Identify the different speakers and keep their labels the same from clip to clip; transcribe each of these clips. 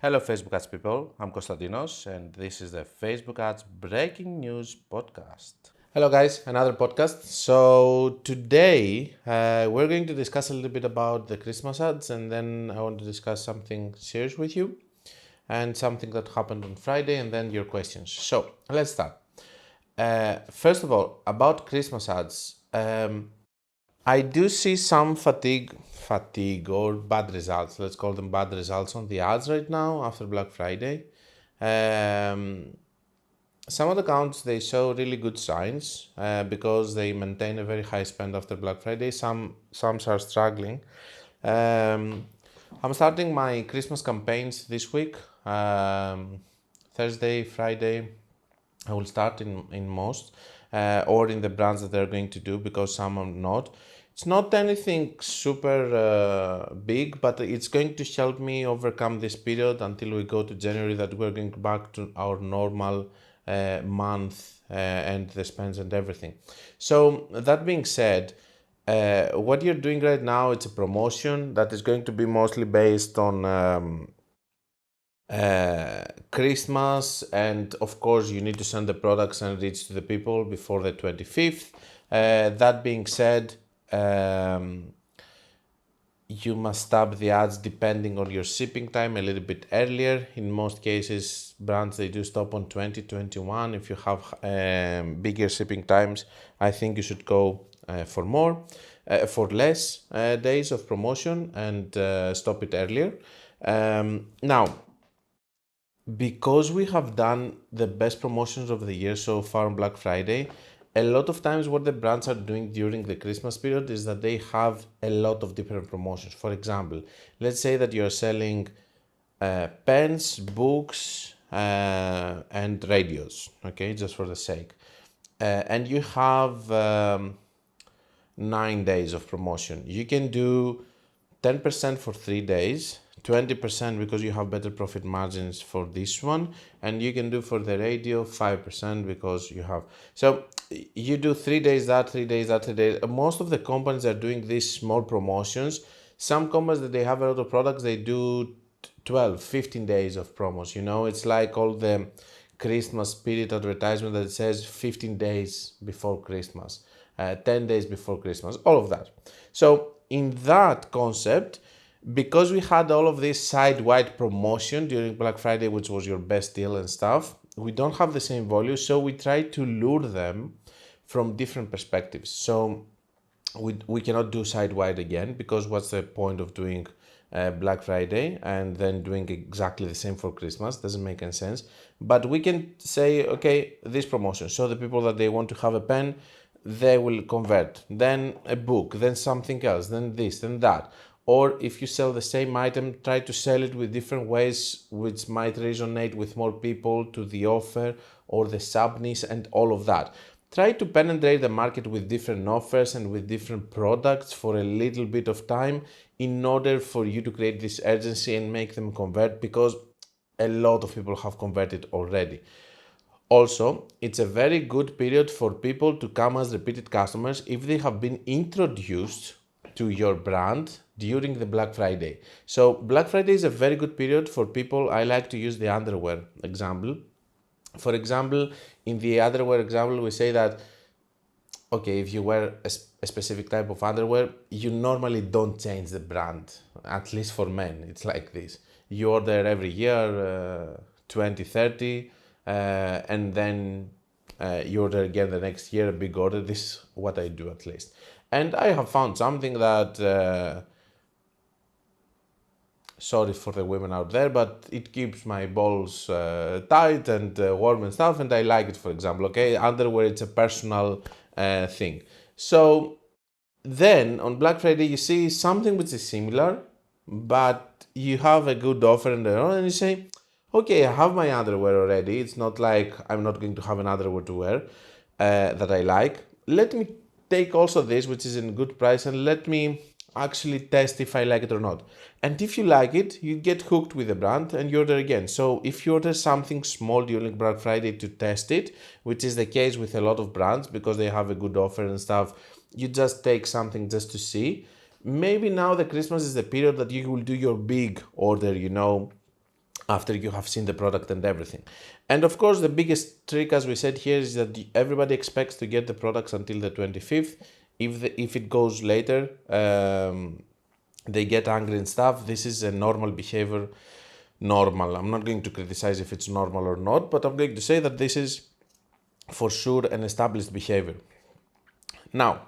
Speaker 1: Hello Facebook Ads people, I'm Konstantinos and this is the Facebook Ads Breaking News Podcast. Hello guys, another podcast. So today we're going to discuss a little bit about the Christmas ads, and then I want to discuss something serious with you and something that happened on Friday, and then your questions. So let's start. First of all, about Christmas ads, I do see some fatigue or bad results. Let's call them bad results on the ads right now after Black Friday. Some of the accounts, they show really good signs because they maintain a very high spend after Black Friday. Some are struggling. I'm starting my Christmas campaigns this week. Thursday, Friday, I will start in most or in the brands that they're going to do, because some are not. It's not anything super big, but it's going to help me overcome this period until we go to January, that we're going back to our normal month and the spends and everything. So that being said, what you're doing right now, it's a promotion that is going to be mostly based on Christmas, and of course you need to send the products and reach to the people before the 25th. That being said, you must stop the ads depending on your shipping time a little bit earlier. In most cases, brands, they do stop on 2021. If you have bigger shipping times, I think you should go for less days of promotion and stop it earlier. Now, because we have done the best promotions of the year so far on Black Friday, a lot of times what the brands are doing during the Christmas period is that they have a lot of different promotions. For example, let's say that you're selling pens, books, and radios, okay, just for the sake. And you have 9 days of promotion. You can do 10% for 3 days, 20% because you have better profit margins for this one, and you can do for the radio 5% because you have. So you do 3 days that, 3 days that, 3 days. Most of the companies are doing these small promotions. Some companies that they have a lot of products, they do 12, 15 days of promos. You know, it's like all the Christmas spirit advertisement that says 15 days before Christmas, 10 days before Christmas, all of that. So in that concept, because we had all of this side-wide promotion during Black Friday, which was your best deal and stuff, we don't have the same volume, so we try to lure them from different perspectives. So we cannot do side-wide again, because what's the point of doing Black Friday and then doing exactly the same for Christmas? Doesn't make any sense. But we can say, okay, this promotion, so the people that they want to have a pen, they will convert, then a book, then something else, then this, then that. Or if you sell the same item, try to sell it with different ways which might resonate with more people to the offer or the sub niche and all of that. Try to penetrate the market with different offers and with different products for a little bit of time in order for you to create this urgency and make them convert, because a lot of people have converted already. Also, it's a very good period for people to come as repeated customers if they have been introduced to your brand during the Black Friday. So Black Friday is a very good period for people. I like to use the underwear example. For example, in the underwear example, we say that, okay, if you wear a specific type of underwear, you normally don't change the brand, at least for men. It's like this. You order every year 20, 30, and then you order again the next year, a big order. This is what I do, at least. And I have found something that, sorry for the women out there, but it keeps my balls tight and warm and stuff, and I like it, for example, okay? Underwear, it's a personal thing. So then on Black Friday, you see something which is similar, but you have a good offer and you say, okay, I have my underwear already. It's not like I'm not going to have an underwear to wear that I like. Let me take also this, which is in good price, and let me actually test if I like it or not. And if you like it, you get hooked with the brand and you order again. So if you order something small during Black Friday to test it, which is the case with a lot of brands because they have a good offer and stuff, you just take something just to see. Maybe now the Christmas is the period that you will do your big order, you know, after you have seen the product and everything. And of course, the biggest trick, as we said here, is that everybody expects to get the products until the 25th. If it goes later, they get angry and stuff. This is a normal behavior. Normal. I'm not going to criticize if it's normal or not, but I'm going to say that this is for sure an established behavior. Now,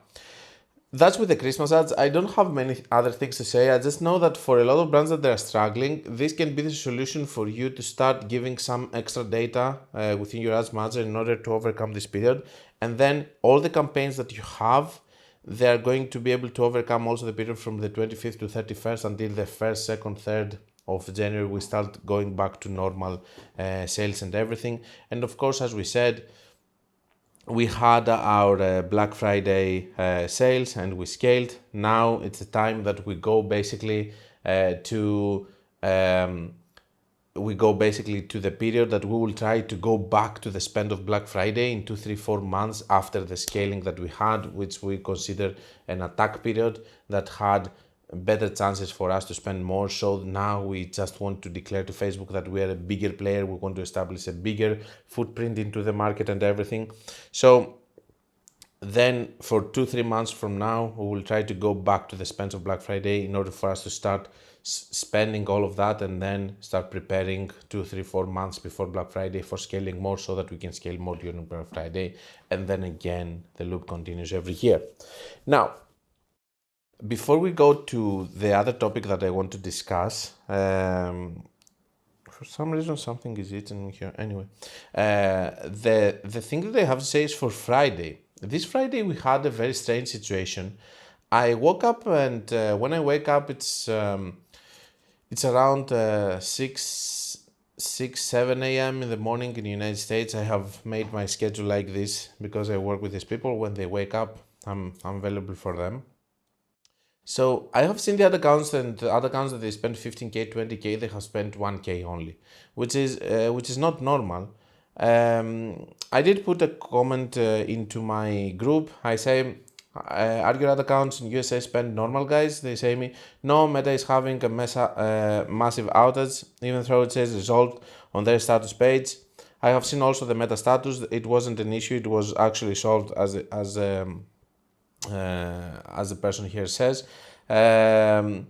Speaker 1: that's with the Christmas ads. I don't have many other things to say. I just know that for a lot of brands that are struggling, this can be the solution for you to start giving some extra data within your ads manager in order to overcome this period. And then all the campaigns that you have, they are going to be able to overcome also the period from the 25th to 31st until the 1st, 2nd, 3rd of January. We start going back to normal sales and everything. And of course, as we said, we had our Black Friday sales and we scaled. Now it's the time that we go basically to the period that we will try to go back to the spend of Black Friday in 2, 3, 4 months after the scaling that we had, which we consider an attack period that had better chances for us to spend more. So now we just want to declare to Facebook that we are a bigger player. We want to establish a bigger footprint into the market and everything. So then for 2, 3 months from now, we will try to go back to the spends of Black Friday in order for us to start spending all of that and then start preparing 2, 3, 4 months before Black Friday for scaling more so that we can scale more during Black Friday. And then again, the loop continues every year. Now, before we go to the other topic that I want to discuss, for some reason something is eating here. Anyway, the thing that I have to say is for Friday. This Friday we had a very strange situation. I woke up and when I wake up, it's around 6, 7 a.m. in the morning in the United States. I have made my schedule like this because I work with these people. When they wake up, I'm available for them. So I have seen the other accounts and the other accounts that they spend 15K, 20K, they have spent 1K only, which is not normal. I did put a comment into my group. I say, are your other accounts in USA spend normal, guys? They say me, no, Meta is having a massive outage, even though it says resolved on their status page. I have seen also the Meta status. It wasn't an issue. It was actually solved as the person here says. And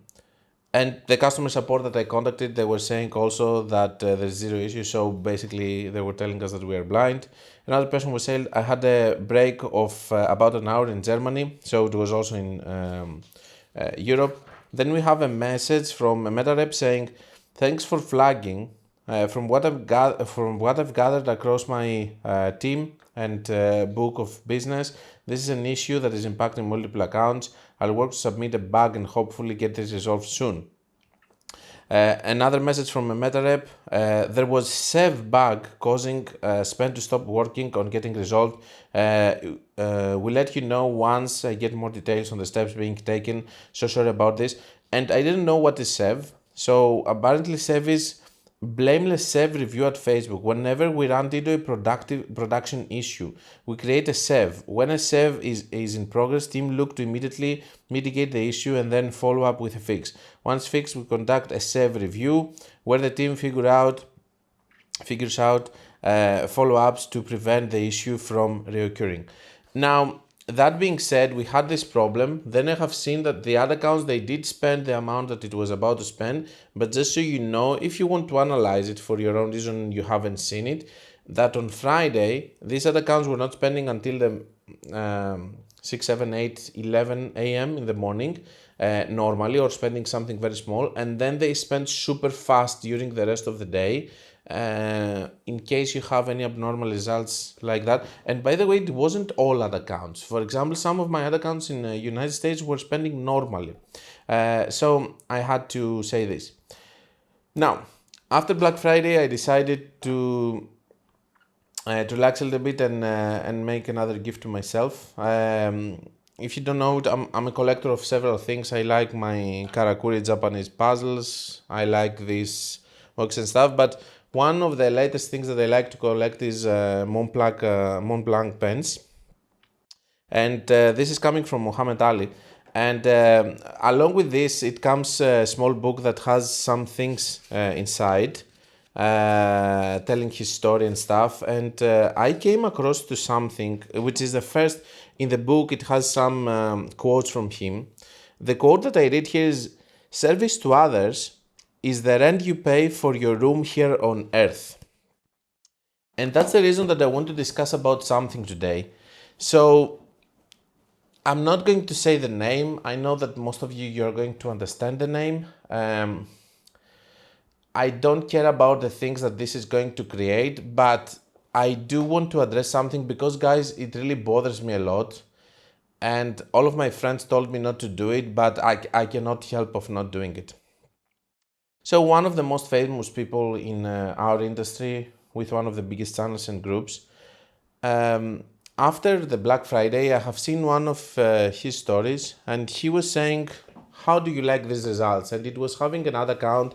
Speaker 1: the customer support that I contacted, they were saying also that there's zero issue. So basically they were telling us that we are blind. Another person was saying I had a break of about an hour in Germany. So it was also in Europe. Then we have a message from a Meta rep saying, thanks for flagging. From what I've gathered across my team and book of business, this is an issue that is impacting multiple accounts. I'll work to submit a bug and hopefully get this resolved soon. Another message from a Meta rep, there was SEV bug causing spend to stop working on getting resolved. We'll let you know once I get more details on the steps being taken. So sorry about this. And I didn't know what is SEV. So apparently SEV is blameless SEV review at Facebook. Whenever we run into a production issue, we create a SEV. When a SEV is in progress, team look to immediately mitigate the issue and then follow up with a fix. Once fixed, we conduct a SEV review where the team figures out follow-ups to prevent the issue from reoccurring. Now, that being said, we had this problem. Then I have seen that the other accounts, they did spend the amount that it was about to spend. But just so you know, if you want to analyze it for your own reason, you haven't seen it, that on Friday, these other accounts were not spending until the 6, 7, 8, 11 a.m. in the morning normally, or spending something very small. And then they spend super fast during the rest of the day. In case you have any abnormal results like that. And by the way, it wasn't all ad accounts. For example, some of my ad accounts in the United States were spending normally. So I had to say this. Now, after Black Friday, I decided to relax a little bit and make another gift to myself. If you don't know it, I'm a collector of several things. I like my Karakuri Japanese puzzles. I like these books and stuff, but one of the latest things that I like to collect is Mont Blanc pens. And this is coming from Muhammad Ali. And along with this, it comes a small book that has some things inside. telling his story and stuff. And I came across to something, which is the first, in the book, it has some quotes from him. The quote that I read here is, "Service to others is the rent you pay for your room here on earth." And that's the reason that I want to discuss about something today. So I'm not going to say the name. I know that most of you're going to understand the name. I don't care about the things that this is going to create, but I do want to address something because, guys, it really bothers me a lot. And all of my friends told me not to do it, but I cannot help of not doing it. So one of the most famous people in our industry, with one of the biggest channels and groups, after the Black Friday, I have seen one of his stories, and he was saying, how do you like these results? And it was having an ad account,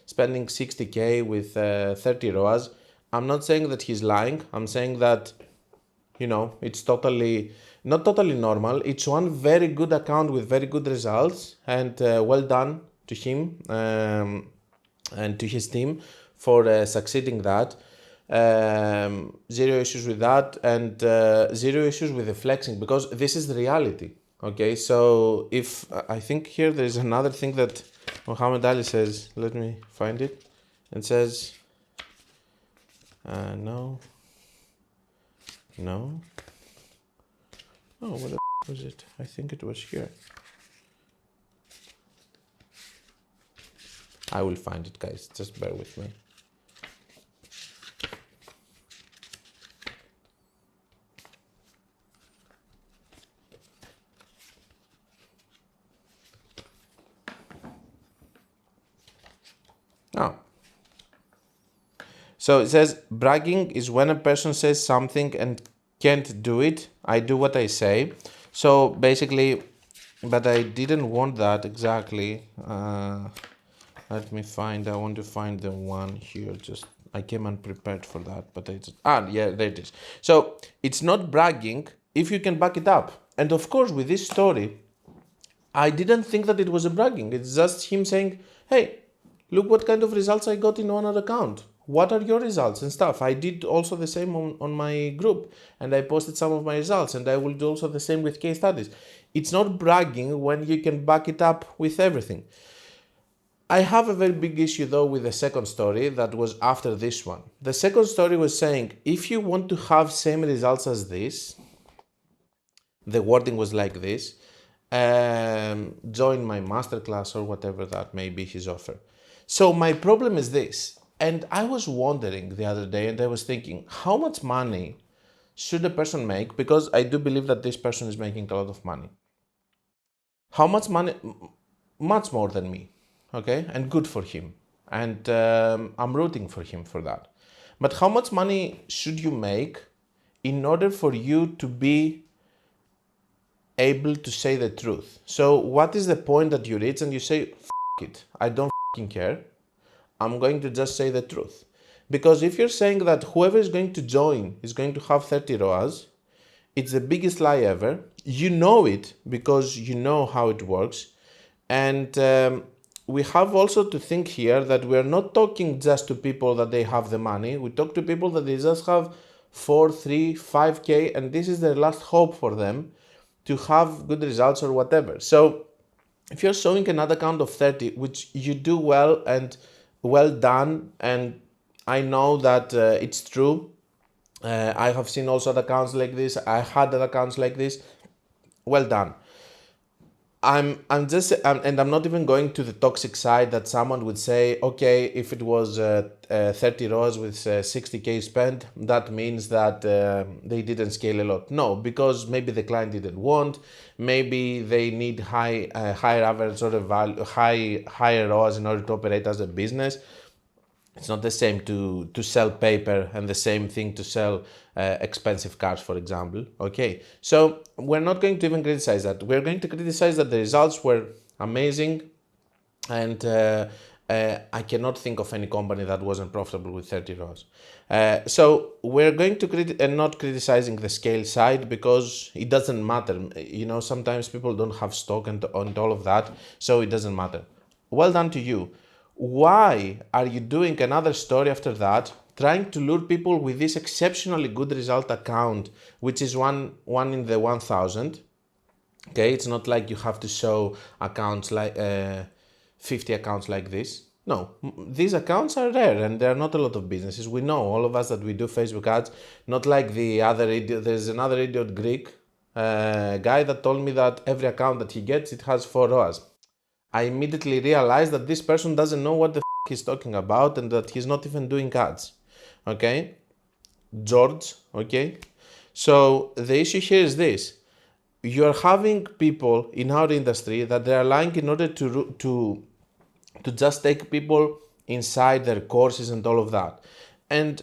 Speaker 1: spending 60K with 30 ROAS. I'm not saying that he's lying. I'm saying that, it's not totally normal. It's one very good account with very good results, and well done to him and to his team for succeeding that. Zero issues with that, and zero issues with the flexing, because this is the reality. Okay, so if I think here there is another thing that Muhammad Ali says, let me find it, and says no, oh, what the was it? I think it was here. I will find it, guys, just bear with me. Oh. So it says, bragging is when a person says something and can't do it. I do what I say. So basically, but I didn't want that exactly. Let me find, I want to find the one here. I came unprepared for that, but yeah, there it is. So it's not bragging if you can back it up. And of course, with this story, I didn't think that it was a bragging. It's just him saying, hey, look what kind of results I got in one other account. What are your results and stuff? I did also the same on my group, and I posted some of my results, and I will do also the same with case studies. It's not bragging when you can back it up with everything. I have a very big issue though with the second story that was after this one. The second story was saying, if you want to have same results as this, the wording was like this, join my masterclass or whatever that may be his offer. So my problem is this, and I was wondering the other day, and I was thinking, how much money should a person make? Because I do believe that this person is making a lot of money. How much money? Much more than me, okay? And good for him. And I'm rooting for him for that. But how much money should you make in order for you to be able to say the truth? So what is the point that you reach and you say, F it, I don't care, I'm going to just say the truth? Because if you're saying that whoever is going to join is going to have 30 ROAS, it's the biggest lie ever. You know it because you know how it works. And we have also to think here that we're not talking just to people that they have the money. We talk to people that they just have 4, 3, 5K, and this is their last hope for them to have good results or whatever. So if you're showing another account of 30, which you do well and well done, and I know that it's true. I have seen also other accounts like this. I had other accounts like this. Well done. I'm not even going to the toxic side that someone would say, okay, if it was 30 ROAS with 60K spent, that means that they didn't scale a lot. No, because maybe the client didn't want, maybe they need higher average or higher ROAS in order to operate as a business. It's not the same to sell paper and the same thing to sell expensive cars, for example. Okay, so we're not going to even criticize that. We're going to criticize that the results were amazing, and I cannot think of any company that wasn't profitable with 30 ROAS. So we're going to not criticizing the scale side because it doesn't matter. Sometimes people don't have stock and all of that, so it doesn't matter. Well done to you. Why are you doing another story after that, trying to lure people with this exceptionally good result account, which is one in the 1000? Okay, it's not like you have to show accounts like 50 accounts like this. No, these accounts are rare and there are not a lot of businesses. We know, all of us, that we do Facebook ads, not like the other idiot. There's another idiot Greek guy that told me that every account that he gets, it has 4 ROAS. I immediately realized that this person doesn't know what the he's talking about and that he's not even doing ads. Okay? George, okay? So the issue here is this. You're having people in our industry that they are lying in order to just take people inside their courses and all of that. And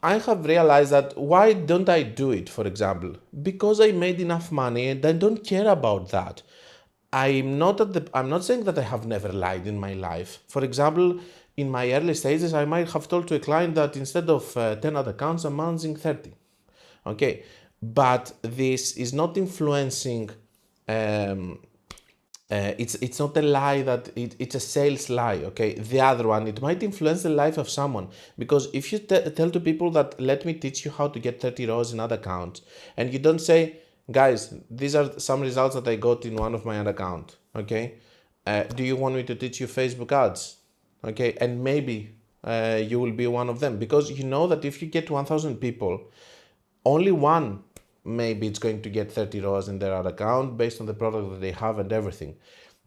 Speaker 1: I have realized that why don't I do it, for example? Because I made enough money and I don't care about that. I'm not saying that I have never lied in my life. For example, in my early stages, I might have told to a client that instead of 10 ad accounts, I'm managing 30. Okay, but this is not influencing. It's not a lie that it's a sales lie. Okay, the other one, it might influence the life of someone, because if you tell to people that let me teach you how to get 30 rows in ad account, and you don't say, guys, these are some results that I got in one of my ad account. Okay, do you want me to teach you Facebook ads? Okay, and maybe you will be one of them, because you know that if you get 1000 people, only one maybe it's going to get 30 ROAS in their ad account based on the product that they have and everything.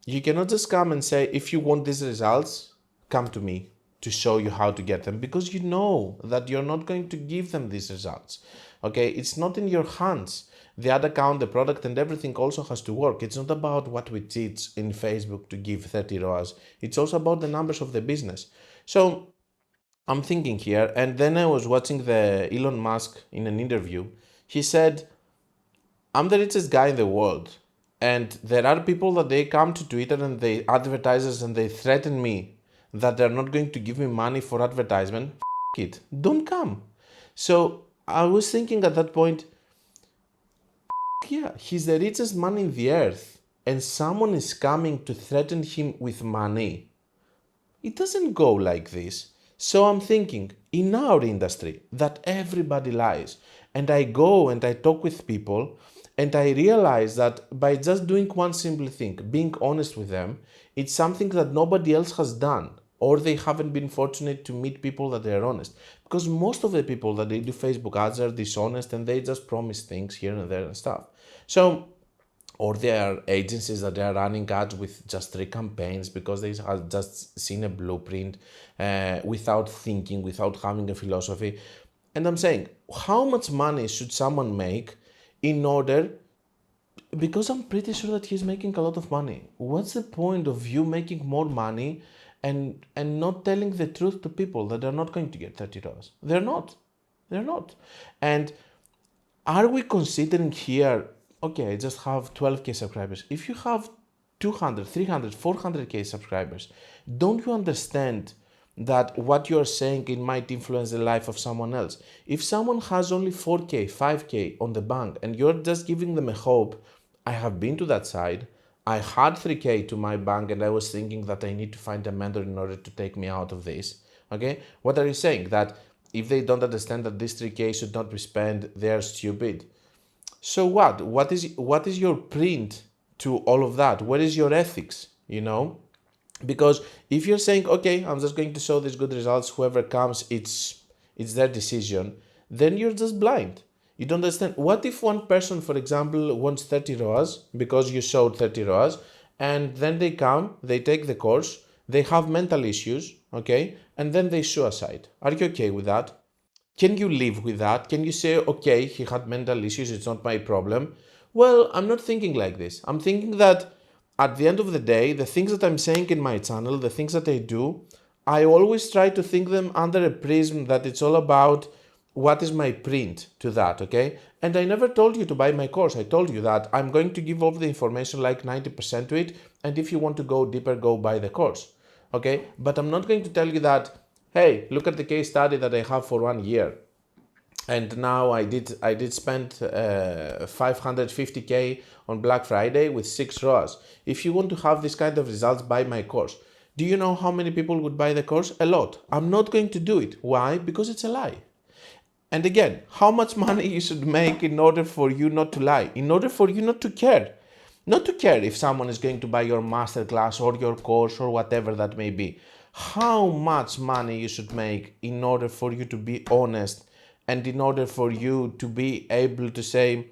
Speaker 1: You cannot just come and say, if you want these results, come to me to show you how to get them, because you know that you're not going to give them these results. Okay, it's not in your hands. The ad account, the product and everything also has to work. It's not about what we teach in Facebook to give 30 ROAS. It's also about the numbers of the business. So I'm thinking here, and then I was watching the Elon Musk in an interview. He said, I'm the richest guy in the world, and there are people that they come to Twitter and they advertisers and they threaten me that they're not going to give me money for advertisement. F it, don't come. So I was thinking at that point, yeah, he's the richest man in the earth, and someone is coming to threaten him with money. It doesn't go like this. So I'm thinking, in our industry, that everybody lies. And I go and I talk with people, and I realize that by just doing one simple thing, being honest with them, it's something that nobody else has done, or they haven't been fortunate to meet people that they are honest. Because most of the people that they do Facebook ads are dishonest and they just promise things here and there and stuff. So, or there are agencies that they are running ads with just 3 campaigns because they have just seen a blueprint without thinking, without having a philosophy. And I'm saying, how much money should someone make in order, because I'm pretty sure that he's making a lot of money. What's the point of you making more money and not telling the truth to people that they're not going to get $30? They're not. And are we considering here, okay, I just have 12k subscribers. If you have 200, 300, 400k subscribers, don't you understand that what you're saying, it might influence the life of someone else? If someone has only 4k, 5k on the bank and you're just giving them a hope, I have been to that side. I had 3k to my bank and I was thinking that I need to find a mentor in order to take me out of this. Okay, what are you saying? That if they don't understand that this 3k should not be spent, they are stupid? So what? What is your print to all of that? Where is your ethics? Because if you're saying, okay, I'm just going to show these good results, whoever comes, it's their decision, then you're just blind. You don't understand. What if one person, for example, wants 30 ROAS because you showed 30 ROAS, and then they come, they take the course, they have mental issues, okay, and then they suicide? Are you okay with that? Can you live with that? Can you say, okay, he had mental issues, it's not my problem? Well, I'm not thinking like this. I'm thinking that at the end of the day, the things that I'm saying in my channel, the things that I do, I always try to think them under a prism that it's all about what is my print to that, okay? And I never told you to buy my course. I told you that I'm going to give all the information, like 90% to it, and if you want to go deeper, go buy the course, okay? But I'm not going to tell you that, hey, look at the case study that I have for 1 year. And now I did spend 550k on Black Friday with 6 ROAS. If you want to have this kind of results, buy my course. Do you know how many people would buy the course? A lot. I'm not going to do it. Why? Because it's a lie. And again, how much money you should make in order for you not to lie, in order for you not to care. Not to care if someone is going to buy your masterclass or your course or whatever that may be. How much money you should make in order for you to be honest and in order for you to be able to say,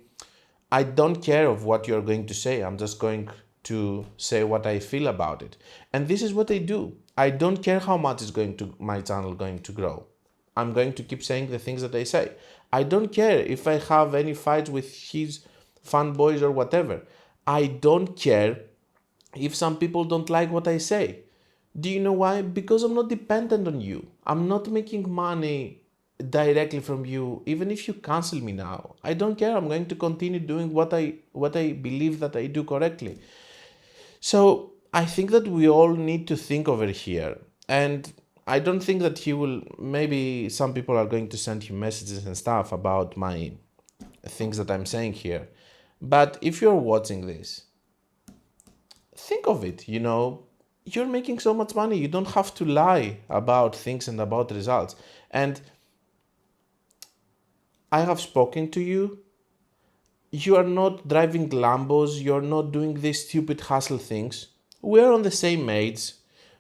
Speaker 1: I don't care of what you're going to say. I'm just going to say what I feel about it. And this is what I do. I don't care how much is my channel going to grow. I'm going to keep saying the things that I say. I don't care if I have any fights with his fanboys or whatever. I don't care if some people don't like what I say. Do you know why? Because I'm not dependent on you. I'm not making money directly from you. Even if you cancel me now, I don't care. I'm going to continue doing what I believe that I do correctly. So I think that we all need to think over here. And I don't think that he will, maybe some people are going to send him messages and stuff about my things that I'm saying here. But if you're watching this, think of it, you're making so much money. You don't have to lie about things and about results. And I have spoken to you. You are not driving Lambos. You're not doing these stupid hustle things. We're on the same age.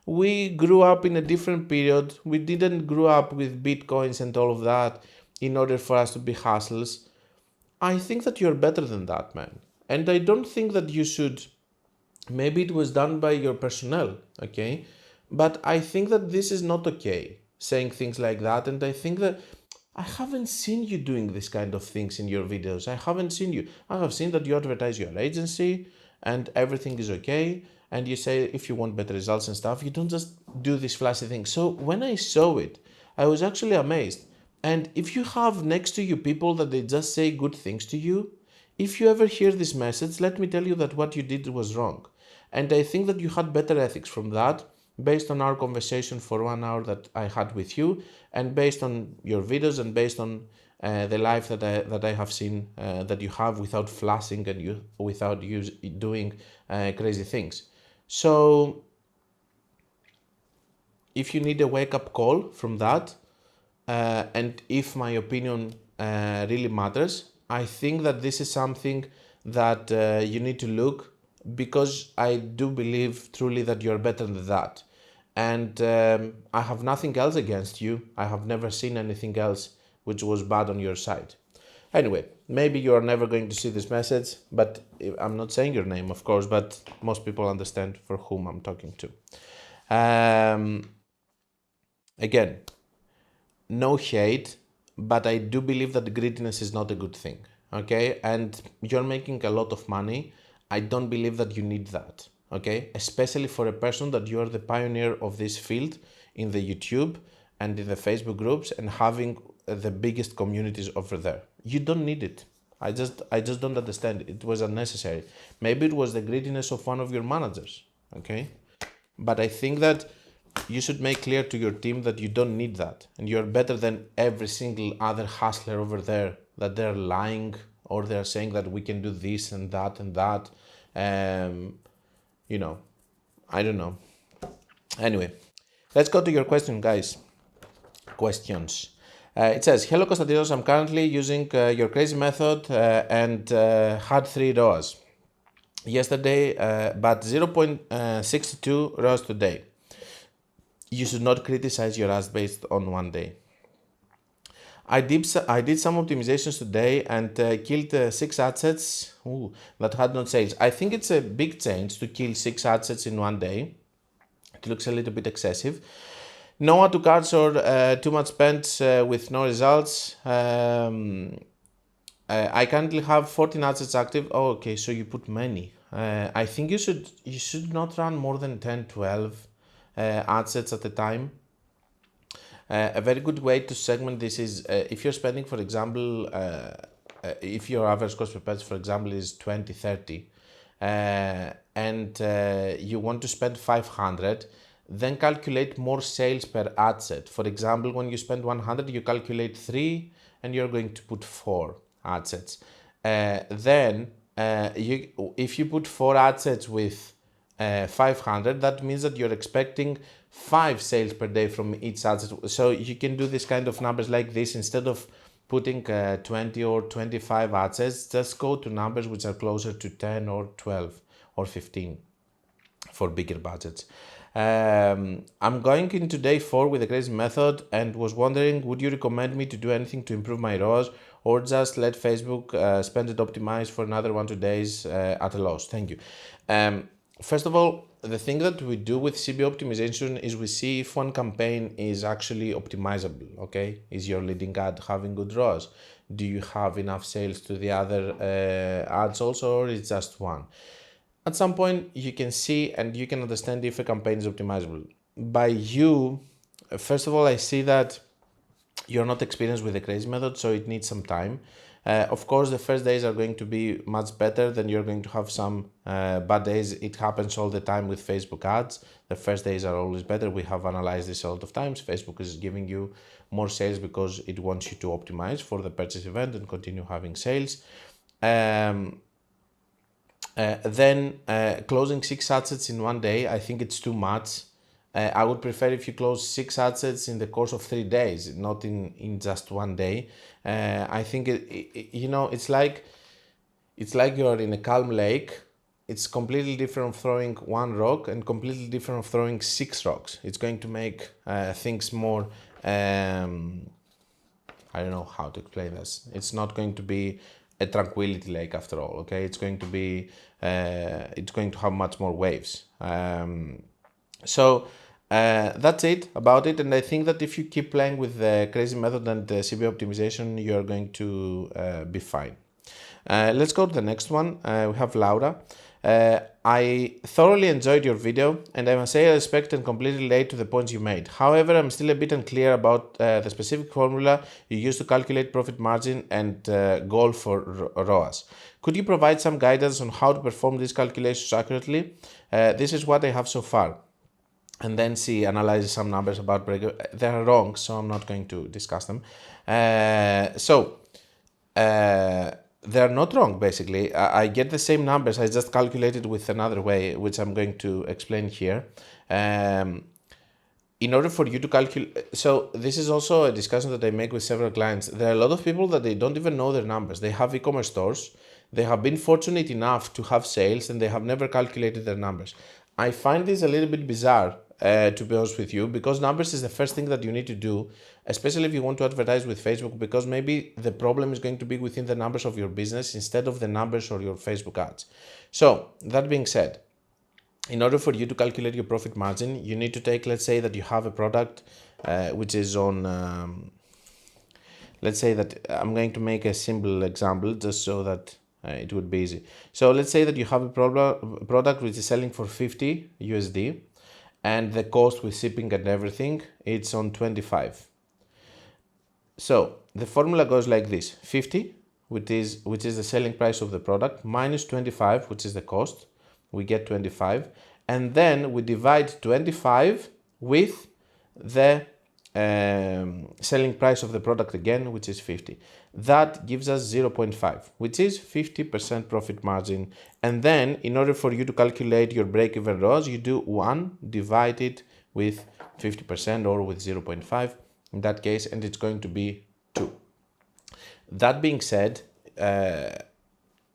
Speaker 1: We grew up in a different period. We didn't grow up with Bitcoins and all of that in order for us to be hustlers. I think that you're better than that, man. And I don't think that you should, maybe it was done by your personnel, okay? But I think that this is not okay, saying things like that. And I think that I haven't seen you doing this kind of things in your videos. I haven't seen you. I have seen that you advertise your agency and everything is okay. And you say if you want better results and stuff, you don't just do this flashy thing. So when I saw it, I was actually amazed. And if you have next to you people that they just say good things to you, if you ever hear this message, let me tell you that what you did was wrong. And I think that you had better ethics from that, based on our conversation for 1 hour that I had with you, and based on your videos and based on the life that I have seen that you have without flashing and without doing crazy things. So if you need a wake-up call from that, and if my opinion really matters, I think that this is something that you need to look, because I do believe truly that you're better than that. And I have nothing else against you. I have never seen anything else which was bad on your side. Anyway, maybe you are never going to see this message, but I'm not saying your name, of course, but most people understand for whom I'm talking to. Again, no hate, but I do believe that greediness is not a good thing, okay? And you're making a lot of money. I don't believe that you need that, okay? Especially for a person that you're the pioneer of this field in the YouTube and in the Facebook groups and having the biggest communities over there. You don't need it. I just don't understand. It was unnecessary. Maybe it was the greediness of one of your managers, okay? But I think that you should make clear to your team that you don't need that. And you're better than every single other hustler over there, that they're lying or they're saying that we can do this and that and that. I don't know. Anyway, let's go to your question, guys. Questions. It says, hello Konstantinos, I'm currently using your crazy method and had 3 ROAS yesterday, but 0.62 ROAS today. You should not criticize your ads based on one day. I did some optimizations today and killed 6 ad sets that had no sales. I think it's a big change to kill 6 ad sets in one day. It looks a little bit excessive. No add to cards or too much spent with no results. I currently have 14 ad sets active. Oh, okay, so you put many. I think you should not run more than 10, 12 ad sets at a time. A very good way to segment this is if you're spending, for example, if your average cost per purchase, for example, is 20, 30, and you want to spend 500, then calculate more sales per ad set. For example, when you spend 100, you calculate 3 and you're going to put 4 ad sets. Then if you put 4 ad sets with 500, that means that you're expecting 5 sales per day from each ad set. So you can do this kind of numbers like this. Instead of putting 20 or 25 ad sets, just go to numbers which are closer to 10 or 12 or 15 for bigger budgets. I'm going into day 4 with the crazy method and was wondering, would you recommend me to do anything to improve my ROAS, or just let Facebook spend it optimized for another 1-2 days at a loss? Thank you. First of all, the thing that we do with CB optimization is we see if one campaign is actually optimizable, okay? Is your leading ad having good ROAS? Do you have enough sales to the other ads also, or it's just one? At some point, you can see and you can understand if a campaign is optimizable. By you, first of all, I see that you're not experienced with the crazy method, so it needs some time. Of course, the first days are going to be much better, then you're going to have some bad days. It happens all the time with Facebook ads. The first days are always better. We have analyzed this a lot of times. Facebook is giving you more sales because it wants you to optimize for the purchase event and continue having sales. Then closing 6 assets in one day, I think it's too much. I would prefer if you close 6 assets in the course of 3 days, not in just one day. I think it's like you're in a calm lake. It's completely different from throwing one rock and completely different from throwing 6 rocks. It's going to make things more. I don't know how to explain this. It's not going to be a tranquility lake after all. Okay, it's going to be. It's going to have much more waves. So that's it about it, and I think that if you keep playing with the crazy method and the CB optimization, you're going to be fine. Let's go to the next one. We have Laura. I thoroughly enjoyed your video, and I must say I respect and completely relate to the points you made. However, I'm still a bit unclear about the specific formula you use to calculate profit margin and goal for ROAS. Could you provide some guidance on how to perform these calculations accurately? This is what I have so far. And then she analyzes some numbers about break. They are wrong, so I'm not going to discuss them. They're not wrong, basically. I get the same numbers, I just calculated with another way, which I'm going to explain here. In order for you to calculate, so this is also a discussion that I make with several clients. There are a lot of people that they don't even know their numbers. They have e-commerce stores, they have been fortunate enough to have sales, and they have never calculated their numbers. I find this a little bit bizarre, to be honest with you, because numbers is the first thing that you need to do, especially if you want to advertise with Facebook, because maybe the problem is going to be within the numbers of your business instead of the numbers or your Facebook ads. So that being said, in order for you to calculate your profit margin, you need to take, let's say that you have a product which is on, let's say that I'm going to make a simple example just so that it would be easy. So let's say that you have a product which is selling for 50 USD and the cost with shipping and everything, it's on 25. So the formula goes like this: 50, which is the selling price of the product, minus 25, which is the cost, we get 25, and then we divide 25 with the selling price of the product again, which is 50. That gives us 0.5, which is 50% profit margin. And then in order for you to calculate your break-even ROAS, you do 1 divided with 50% or with 0.5 in that case, and it's going to be 2. That being said,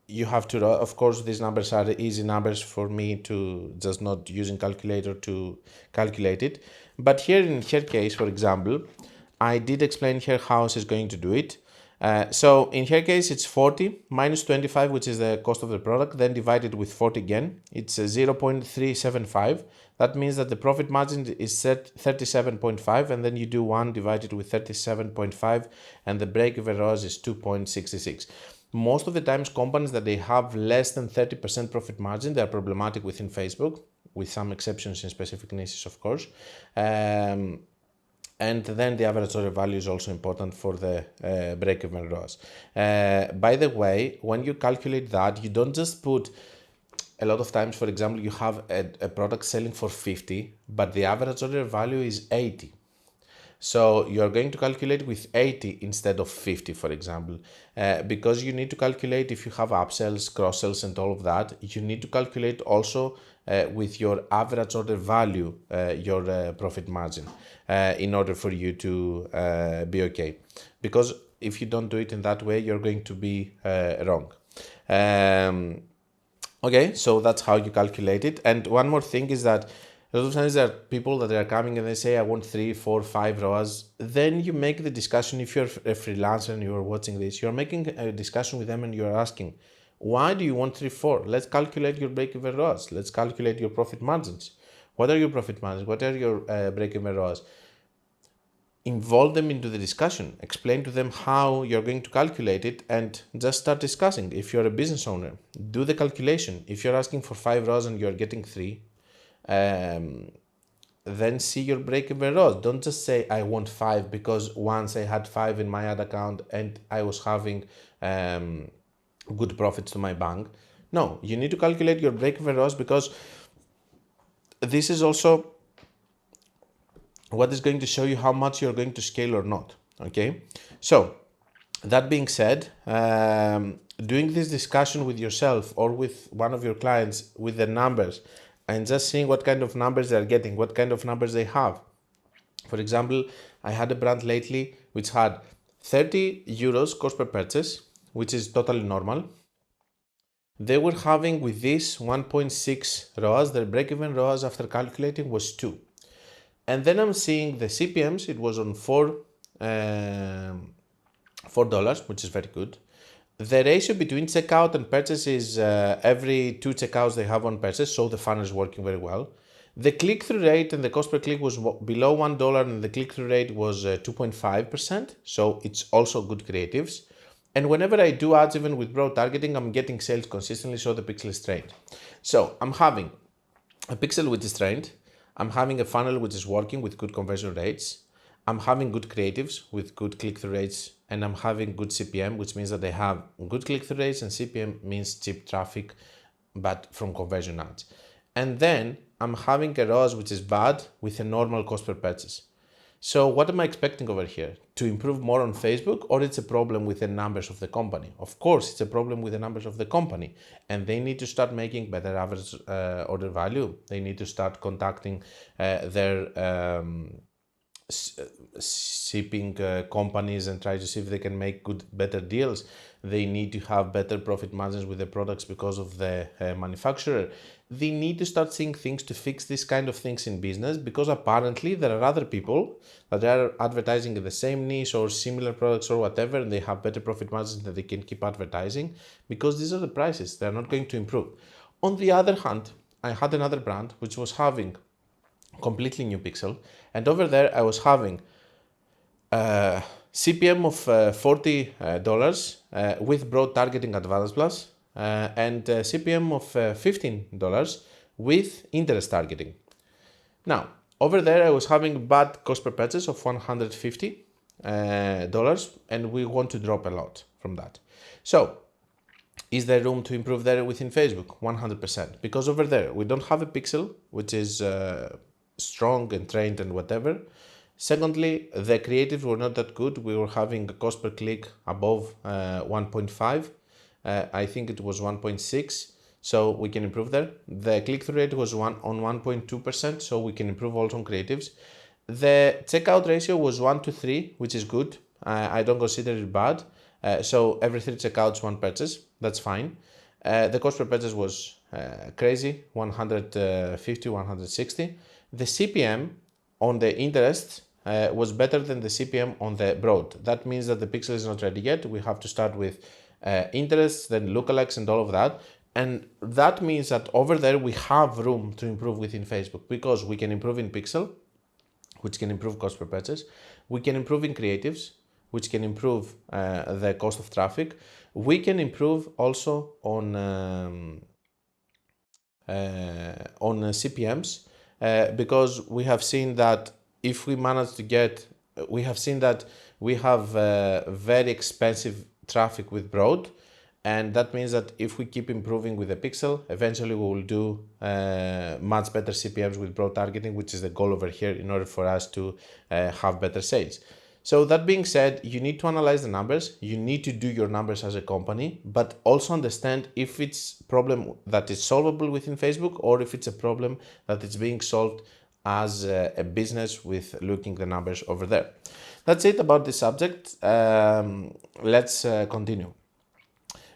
Speaker 1: you have to, of course, these numbers are easy numbers for me to just not using calculator to calculate it. But here in her case, for example, I did explain her how she's going to do it. So in her case, it's 40 minus 25, which is the cost of the product, then divided with 40 again. It's 0.375. That means that the profit margin is set 37.5, and then you do 1 divided with 37.5, and the break-even ROAS is 2.66. Most of the times, companies that they have less than 30% profit margin, they are problematic within Facebook, with some exceptions in specific niches, of course. And then the average order value is also important for the break-even ROAS. By the way, when you calculate that, you don't just put, a lot of times, for example, you have a product selling for 50, but the average order value is 80. So you're going to calculate with 80 instead of 50, for example, because you need to calculate if you have upsells, cross-sells, and all of that. You need to calculate also with your average order value, your profit margin, in order for you to be okay. Because if you don't do it in that way, you're going to be wrong. Okay, so that's how you calculate it. And one more thing is that a lot of times there are people that are coming and they say, I want 3, 4, 5 ROAS. Then you make the discussion. If you're a freelancer and you're watching this, you're making a discussion with them and you're asking, why do you want 3, 4? Let's calculate your break-even ROAS. Let's calculate your profit margins. What are your profit margins? What are your break-even ROAS? Involve them into the discussion. Explain to them how you're going to calculate it and just start discussing. If you're a business owner, do the calculation. If you're asking for 5 ROAS and you're getting 3, then see your break-even ROAS. Don't just say I want 5 because once I had 5 in my ad account and I was having good profits to my bank. No, you need to calculate your break-even ROAS, because this is also what is going to show you how much you're going to scale or not. Okay, so that being said, doing this discussion with yourself or with one of your clients with the numbers and just seeing what kind of numbers they're getting, what kind of numbers they have. For example, I had a brand lately which had 30 euros cost per purchase, which is totally normal. They were having with this 1.6 ROAS, their break-even ROAS after calculating was 2. And then I'm seeing the CPMs, it was on $4, which is very good. The ratio between checkout and purchase is every 2 checkouts they have on purchase, so the funnel is working very well. The click-through rate and the cost per click was below $1 and the click-through rate was 2.5%, so it's also good creatives. And whenever I do ads, even with broad targeting, I'm getting sales consistently, so the pixel is trained. So I'm having a pixel which is trained, I'm having a funnel which is working with good conversion rates, I'm having good creatives with good click-through rates, and I'm having good CPM, which means that they have good click-through rates, and CPM means cheap traffic, but from conversion ads. And then I'm having a ROAS which is bad with a normal cost per purchase. So what am I expecting over here? To improve more on Facebook, or it's a problem with the numbers of the company? Of course, it's a problem with the numbers of the company, and they need to start making better average order value. They need to start contacting their shipping companies and try to see if they can make better deals. They need to have better profit margins with the products because of the manufacturer. They need to start seeing things to fix this kind of things in business, because apparently there are other people that are advertising in the same niche or similar products or whatever, and they have better profit margins that they can keep advertising because these are the prices. They're not going to improve. On the other hand, I had another brand which was having completely new pixel, and over there I was having CPM of $40 with broad targeting Advanced Plus, and CPM of $15 with interest targeting. Now, over there I was having bad cost per purchase of $150, and we want to drop a lot from that. So, is there room to improve there within Facebook? 100%. Because over there we don't have a pixel which is strong and trained and whatever. Secondly, the creatives were not that good. We were having a cost per click above 1.5. I think it was 1.6, so we can improve there. The click-through rate was on 1.2%, so we can improve also on creatives. The checkout ratio was 1 to 3, which is good. I don't consider it bad. So every 3 checkouts, 1 purchase. That's fine. The cost per purchase was crazy, 150, 160. The CPM on the interest was better than the CPM on the broad. That means that the pixel is not ready yet. We have to start with interest, then lookalikes and all of that. And that means that over there we have room to improve within Facebook, because we can improve in pixel, which can improve cost per purchase. We can improve in creatives, which can improve the cost of traffic. We can improve also on CPMs, because we have seen that if we manage to get, we have seen that we have very expensive traffic with broad, and that means that if we keep improving with the pixel, eventually we will do much better CPMs with broad targeting, which is the goal over here in order for us to have better sales. So that being said, you need to analyze the numbers, you need to do your numbers as a company, but also understand if it's a problem that is solvable within Facebook or if it's a problem that is being solved as a business with looking the numbers over there. That's it about this subject. Let's continue.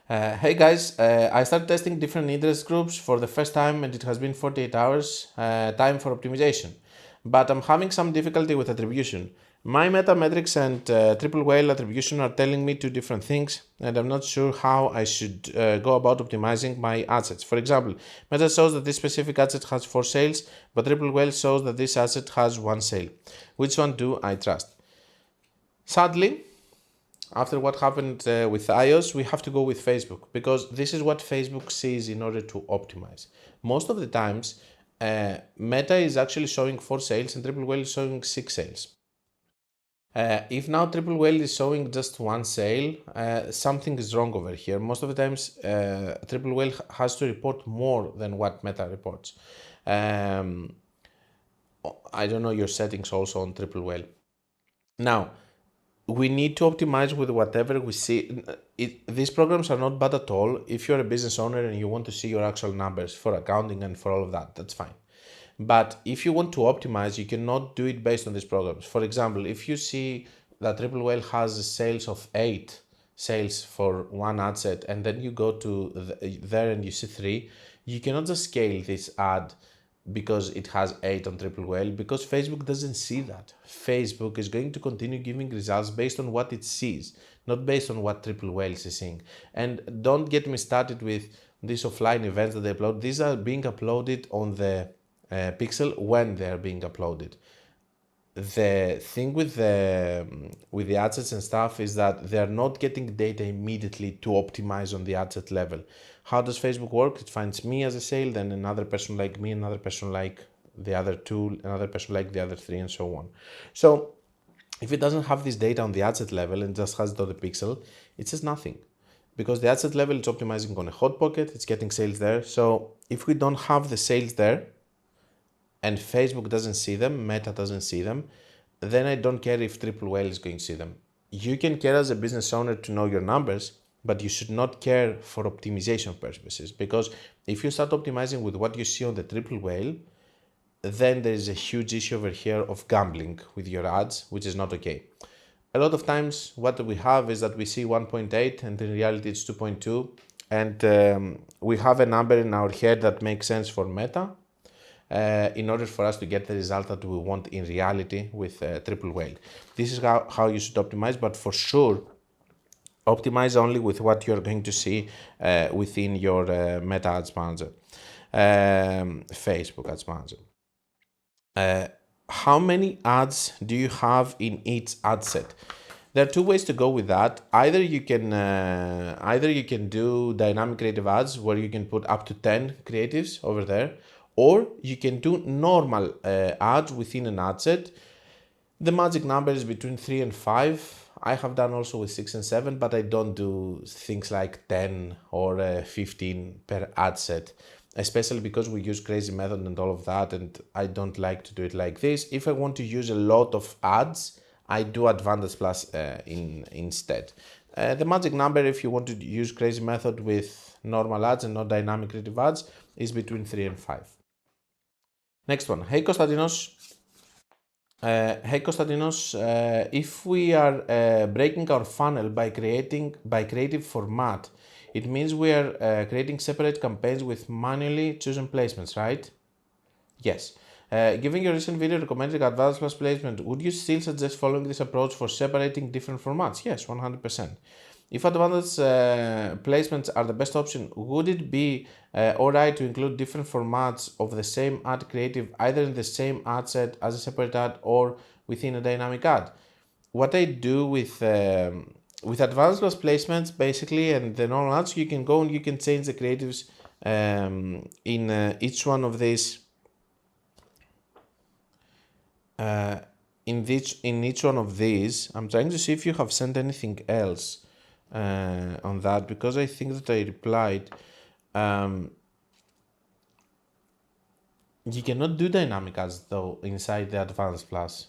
Speaker 1: Hey guys, I started testing different interest groups for the first time and it has been 48 hours time for optimization. But I'm having some difficulty with attribution. My meta metrics and triple whale attribution are telling me two different things and I'm not sure how I should go about optimizing my assets. For example, meta shows that this specific asset has 4 sales, but triple whale shows that this asset has 1 sale. Which one do I trust? Sadly, after what happened with iOS, we have to go with Facebook because this is what Facebook sees in order to optimize. Most of the times, Meta is actually showing 4 sales and Triple Whale is showing 6 sales. If now Triple Whale is showing just 1 sale, something is wrong over here. Most of the times, Triple Whale has to report more than what Meta reports. I don't know your settings also on Triple Whale. Now, we need to optimize with whatever we see. These programs are not bad at all. If you're a business owner and you want to see your actual numbers for accounting and for all of that, that's fine. But if you want to optimize, you cannot do it based on these programs. For example, if you see that Triple Whale has sales of 8 sales for one ad set and then you go to there and you see 3, you cannot just scale this ad because it has 8 on Triple Whale, because Facebook doesn't see that. Facebook is going to continue giving results based on what it sees, not based on what Triple Whale is seeing. And don't get me started with these offline events that they upload. These are being uploaded on the pixel when they are being uploaded. The thing with the ad sets and stuff is that they are not getting data immediately to optimize on the ad set level. How does Facebook work? It finds me as a sale, then another person like me, another person like the other 2, another person like the other 3, and so on. So if it doesn't have this data on the ad set level and just has it on the pixel, it says nothing. Because the ad set level is optimizing on a hot pocket, it's getting sales there. So if we don't have the sales there, and Facebook doesn't see them, Meta doesn't see them, then I don't care if Triple Whale is going to see them. You can care as a business owner to know your numbers, but you should not care for optimization purposes, because if you start optimizing with what you see on the Triple Whale, then there is a huge issue over here of gambling with your ads, which is not okay. A lot of times what we have is that we see 1.8 and in reality it's 2.2, and we have a number in our head that makes sense for Meta, in order for us to get the result that we want in reality with Triple Whale. This is how you should optimize, but for sure, optimize only with what you're going to see within your Meta Ads Manager, Facebook Ads Manager. How many ads do you have in each ad set? There are 2 ways to go with that. Either you can do dynamic creative ads where you can put up to 10 creatives over there, or you can do normal ads within an ad set. The magic number is between 3 and 5. I have done also with 6 and 7, but I don't do things like 10 or 15 per ad set, especially because we use crazy method and all of that, and I don't like to do it like this. If I want to use a lot of ads, I do Advantage Plus instead. The magic number, if you want to use crazy method with normal ads and not dynamic creative ads, is between 3 and 5. Next one. Hey Konstantinos. If we are breaking our funnel by creative format, it means we are creating separate campaigns with manually chosen placements, right? Yes. Given your recent video recommending Advantage Plus placement, would you still suggest following this approach for separating different formats? Yes, 100%. If Advantage placements are the best option, would it be alright to include different formats of the same ad creative either in the same ad set as a separate ad or within a dynamic ad? What I do with Advanced Plus placements basically and the normal ads, you can go and you can change the creatives in each one of these. In each one of these, I'm trying to see if you have sent anything else on that, because I think that I replied. You cannot do dynamic ads though inside the Advanced Plus.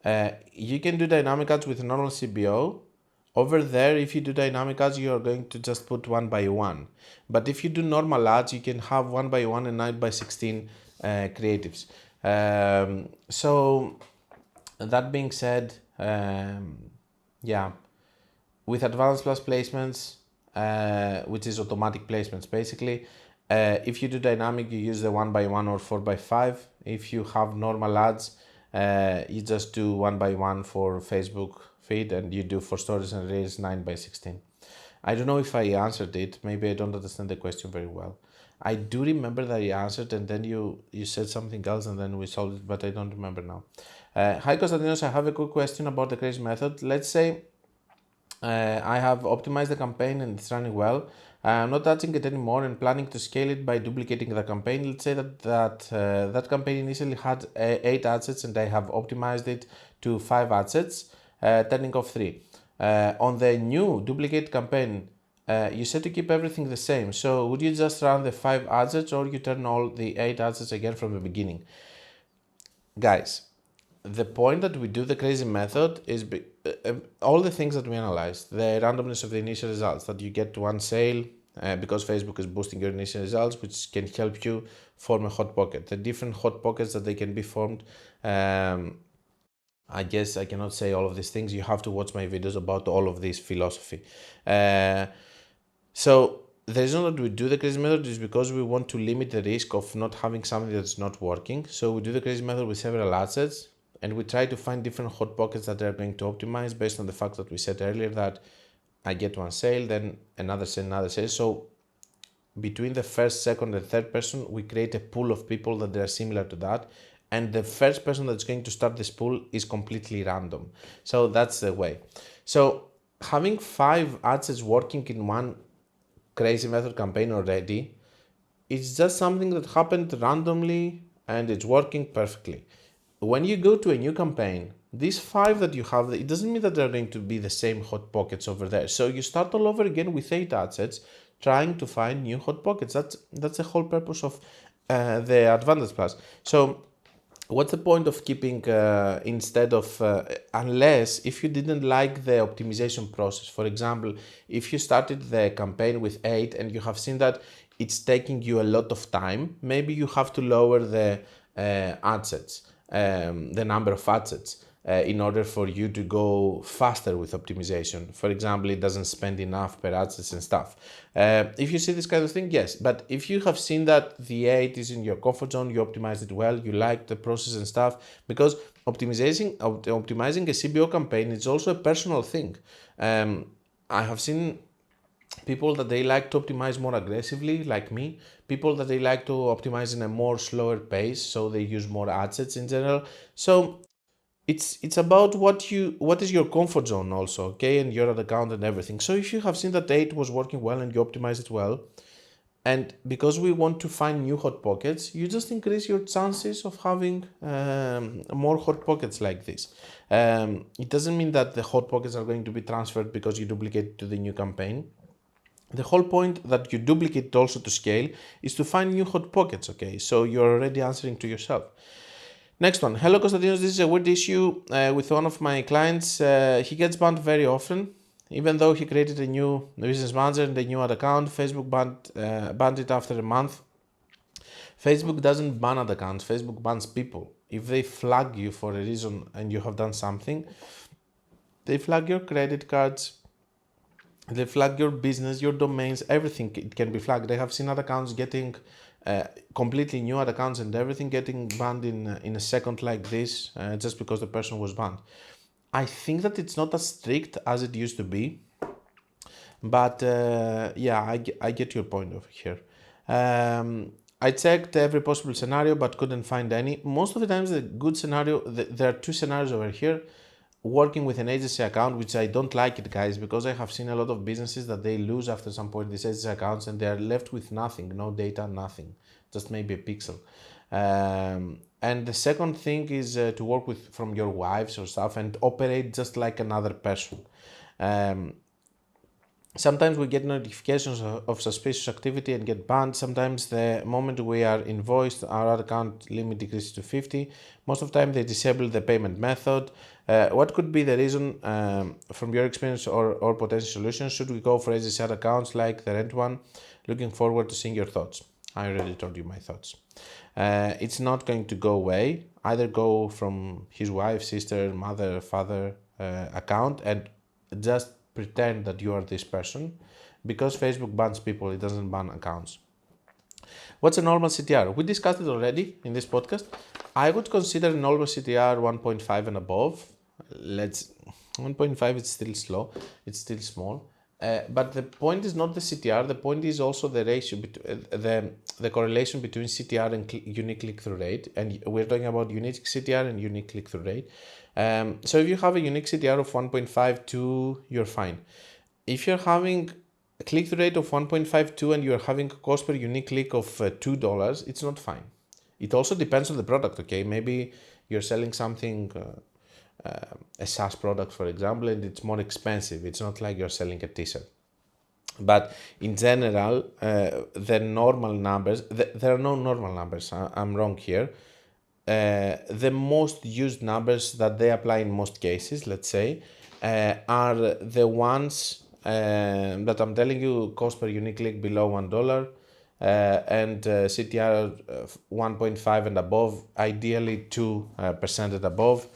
Speaker 1: You can do dynamic ads with normal CBO. Over there, if you do dynamic ads, you are going to just put 1 by 1. But if you do normal ads, you can have 1 by 1 and 9 by 16 creatives. So that being said, yeah, with Advanced Plus placements, which is automatic placements basically, if you do dynamic, you use the 1 by 1 or 4 by 5. If you have normal ads, you just do 1 by 1 for Facebook feed, and you do for stories and reels 9 by 16. I don't know if I answered it. Maybe I don't understand the question very well. I do remember that I answered, and then you said something else, and then we solved it, but I don't remember now. Hi Konstantinos, I have a quick question about the crazy method. Let's say I have optimized the campaign and it's running well. I'm not touching it anymore and planning to scale it by duplicating the campaign. Let's say that campaign initially had 8 assets and I have optimized it to 5 assets, turning off 3. On the new duplicate campaign, you said to keep everything the same. So would you just run the 5 assets, or you turn all the 8 assets again from the beginning? Guys, the point that we do the crazy method is all the things that we analyzed, the randomness of the initial results, that you get one sale because Facebook is boosting your initial results, which can help you form a hot pocket. The different hot pockets that they can be formed. I guess I cannot say all of these things. You have to watch my videos about all of this philosophy. So the reason that we do the crazy method is because we want to limit the risk of not having something that's not working. So we do the crazy method with several assets, and we try to find different hot pockets that are going to optimize based on the fact that we said earlier that I get one sale, then another sale. So between the first, second, and third person, we create a pool of people that are similar to that. And the first person that's going to start this pool is completely random. So that's the way. So having 5 assets working in one crazy method campaign already, it's just something that happened randomly and it's working perfectly. When you go to a new campaign, these 5 that you have, it doesn't mean that they're going to be the same hot pockets over there. So you start all over again with 8 assets, trying to find new hot pockets. That's the whole purpose of the Advantage Plus. So what's the point of keeping instead of unless if you didn't like the optimization process? For example, if you started the campaign with 8 and you have seen that it's taking you a lot of time, maybe you have to lower the assets, the number of assets, in order for you to go faster with optimization. For example, it doesn't spend enough per assets and stuff. If you see this kind of thing, yes. But if you have seen that the 8 is in your comfort zone, you optimized it well, you like the process and stuff, because optimizing a CBO campaign is also a personal thing. I have seen people that they like to optimize more aggressively, like me. People that they like to optimize in a more slower pace, so they use more assets in general. So it's about what is your comfort zone also, okay, and your account and everything. So if you have seen that 8 was working well and you optimize it well, and because we want to find new hot pockets, you just increase your chances of having more hot pockets like this. It doesn't mean that the hot pockets are going to be transferred because you duplicate to the new campaign. The whole point that you duplicate it also to scale is to find new hot pockets, okay? So you're already answering to yourself. Next one. Hello, Konstantinos. This is a weird issue with one of my clients. He gets banned very often. Even though he created a new business manager and a new ad account, Facebook banned it after a month. Facebook doesn't ban ad accounts. Facebook bans people. If they flag you for a reason and you have done something, they flag your credit cards, they flag your business, your domains, everything. It can be flagged. I have seen ad accounts getting completely new ad accounts and everything getting banned in a second like this, just because the person was banned. I think that it's not as strict as it used to be, but yeah, I get your point over here. I checked every possible scenario but couldn't find any. Most of the times the good scenario, there are 2 scenarios over here. Working with an agency account, which I don't like it, guys, because I have seen a lot of businesses that they lose after some point these agency accounts and they are left with nothing, no data, nothing, just maybe a pixel. And the second thing is to work with from your wives or stuff and operate just like another person. Sometimes we get notifications of suspicious activity and get banned. Sometimes the moment we are invoiced, our account limit decreases to 50. Most of the time they disable the payment method. What could be the reason from your experience or potential solutions? Should we go for SSR accounts like the rent one? Looking forward to seeing your thoughts. I already told you my thoughts. It's not going to go away. Either go from his wife, sister, mother, father account and just pretend that you are this person, because Facebook bans people, it doesn't ban accounts. What's a normal CTR? We discussed it already in this podcast. I would consider a normal CTR 1.5 and above. 1.5 it's still slow, it's still small. But the point is not the CTR, the point is also the ratio, the correlation between CTR and unique click-through rate. And we're talking about unique CTR and unique click-through rate. So if you have a unique CTR of 1.52, you're fine. If you're having a click-through rate of 1.52 and you're having a cost per unique click of $2, it's not fine. It also depends on the product, okay? Maybe you're selling something, a SaaS product, for example, and it's more expensive. It's not like you're selling a t-shirt. But in general, the normal numbers, there are no normal numbers. I'm wrong here. The most used numbers that they apply in most cases, let's say, are the ones that I'm telling you, cost per unique click below $1, and CTR 1.5 and above, ideally 2% and above.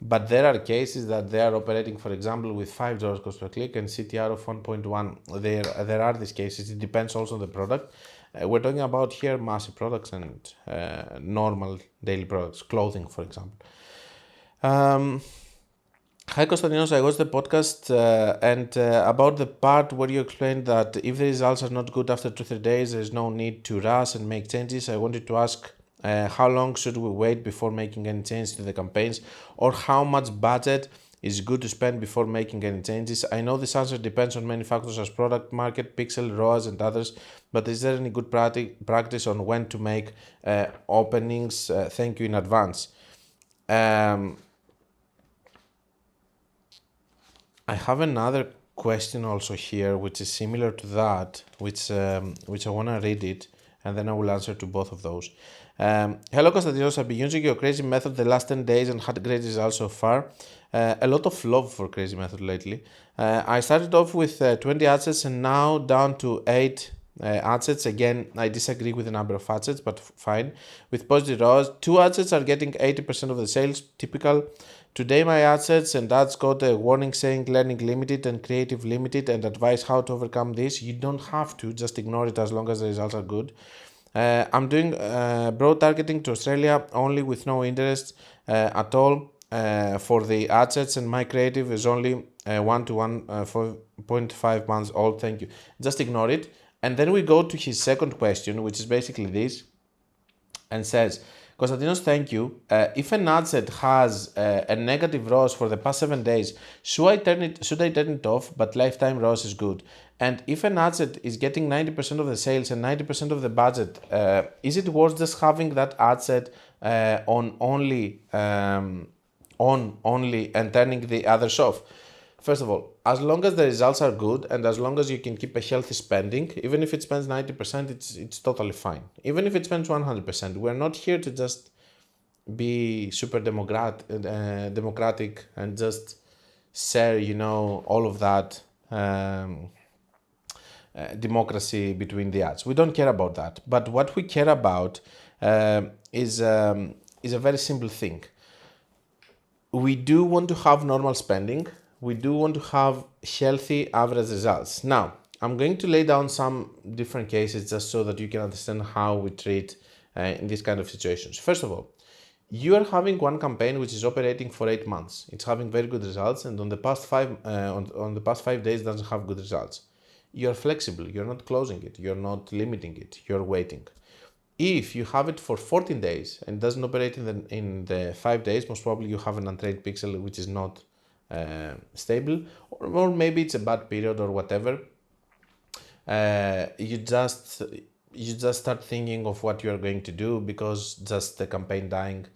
Speaker 1: But there are cases that they are operating, for example, with $5 cost per click and CTR of 1.1. There are these cases. It depends also on the product. We're talking about here massive products and normal daily products, clothing, for example. Hi Konstantinos, I watched the podcast and about the part where you explained that if the results are not good after 2-3 days, there is no need to rush and make changes. I wanted to ask how long should we wait before making any changes to the campaigns, or how much budget is good to spend before making any changes? I know this answer depends on many factors as product, market, pixel, ROAS and others, but is there any good practice on when to make openings? Thank you in advance. I have another question also here, which is similar to that, which I want to read it, and then I will answer to both of those. Hello Konstantinos, I've been using your crazy method the last 10 days and had great results so far. A lot of love for crazy method lately. I started off with 20 adsets and now down to 8 adsets. Again, I disagree with the number of adsets, but fine. With positive ROAS, 2 adsets are getting 80% of the sales, typical. Today my adsets and ads got a warning saying learning limited and creative limited and advice how to overcome this. You don't have to, just ignore it as long as the results are good. I'm doing broad targeting to Australia only with no interest at all for the adsets, and my creative is only 1 to 1.5 months old. Thank you. Just ignore it. And then we go to his second question, which is basically this, and says, Konstantinos, thank you. If an adset has a negative ROAS for the past 7 days, should I turn it off, but lifetime ROAS is good? And if an adset is getting 90% of the sales and 90% of the budget, is it worth just having that adset on only and turning the others off? First of all, as long as the results are good and as long as you can keep a healthy spending, even if it spends 90%, it's totally fine. Even if it spends 100%, we're not here to just be super democratic and just share, all of that democracy between the ads. We don't care about that. But what we care about is a very simple thing. We do want to have normal spending. We do want to have healthy average results. Now, I'm going to lay down some different cases just so that you can understand how we treat in these kind of situations. First of all, you are having one campaign which is operating for 8 months. It's having very good results, and on the past 5 days doesn't have good results. You're flexible. You're not closing it. You're not limiting it. You're waiting. If you have it for 14 days and doesn't operate in the 5 days, most probably you have an untrained pixel which is not stable, or maybe it's a bad period or whatever. You just start thinking of what you are going to do because just the campaign dying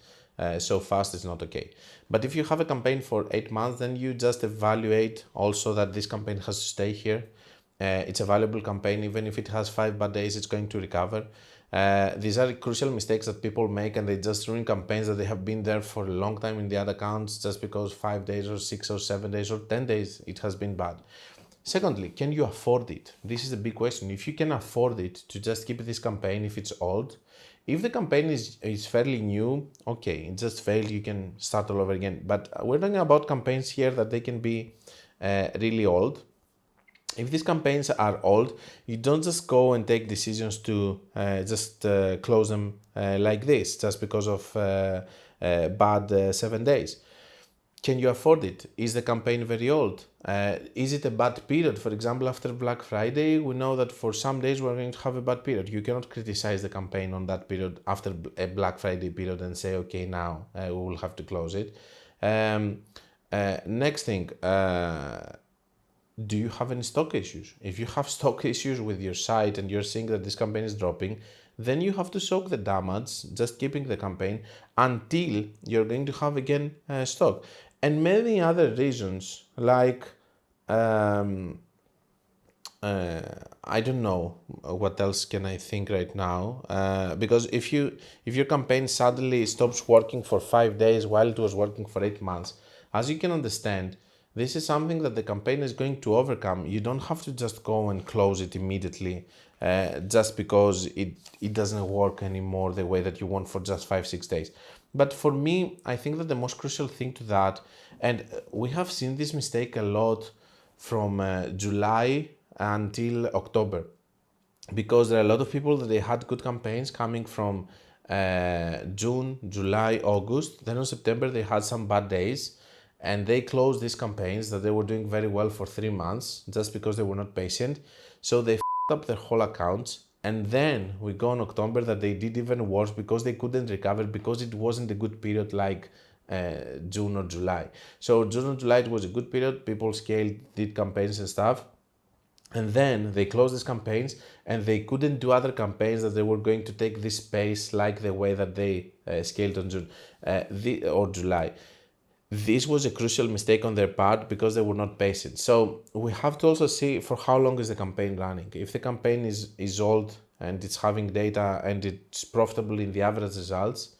Speaker 1: so fast is not okay. But if you have a campaign for 8 months, then you just evaluate also that this campaign has to stay here. It's a valuable campaign. Even if it has 5 bad days, it's going to recover. These are crucial mistakes that people make, and they just ruin campaigns that they have been there for a long time in the ad accounts just because 5 days or 6 or 7 days or 10 days it has been bad. Secondly, can you afford it? This is the big question. If you can afford it to just keep this campaign if it's old, if the campaign is fairly new, okay, it just failed, you can start all over again. But we're talking about campaigns here that they can be really old. If these campaigns are old, you don't just go and take decisions to just close them like this just because of bad 7 days. Can you afford it? Is the campaign very old? Is it a bad period? For example, after Black Friday, we know that for some days we're going to have a bad period. You cannot criticize the campaign on that period after a Black Friday period and say, okay, now we will have to close it. Next thing, do you have any stock issues? If you have stock issues with your site and you're seeing that this campaign is dropping, then you have to soak the damage, just keeping the campaign until you're going to have again stock. And many other reasons like, I don't know what else can I think right now, because if your campaign suddenly stops working for 5 days while it was working for 8 months, as you can understand, this is something that the campaign is going to overcome. You don't have to just go and close it immediately just because it doesn't work anymore the way that you want for just 5-6 days. But for me, I think that the most crucial thing to that, and we have seen this mistake a lot from July until October, because there are a lot of people that they had good campaigns coming from June, July, August. Then in September they had some bad days, and they closed these campaigns that they were doing very well for 3 months just because they were not patient. So they f***ed up their whole accounts. And then we go in October that they did even worse because they couldn't recover because it wasn't a good period like June or July. So June or July, it was a good period. People scaled, did campaigns and stuff. And then they closed these campaigns and they couldn't do other campaigns that they were going to take this pace like the way that they scaled on June or July. This was a crucial mistake on their part because they were not patient. So we have to also see for how long is the campaign running. If the campaign is old and it's having data and it's profitable in the average results,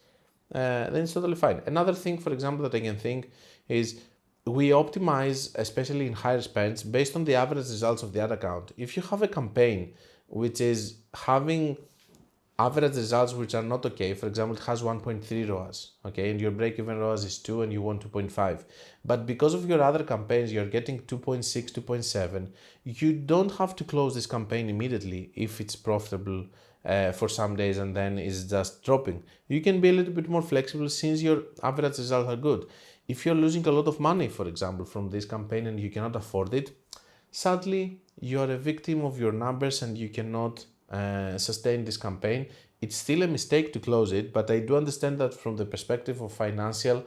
Speaker 1: then it's totally fine. Another thing, for example, that I can think is we optimize, especially in higher spends, based on the average results of the ad account. If you have a campaign which is having average results which are not okay, for example, it has 1.3 ROAS, okay, and your break-even ROAS is 2 and you want 2.5, but because of your other campaigns you're getting 2.6, 2.7, you don't have to close this campaign immediately if it's profitable for some days and then is just dropping. You can be a little bit more flexible since your average results are good. If you're losing a lot of money, for example, from this campaign and you cannot afford it, sadly, you're a victim of your numbers and you cannot sustain this campaign. It's still a mistake to close it, but I do understand that from the perspective of financial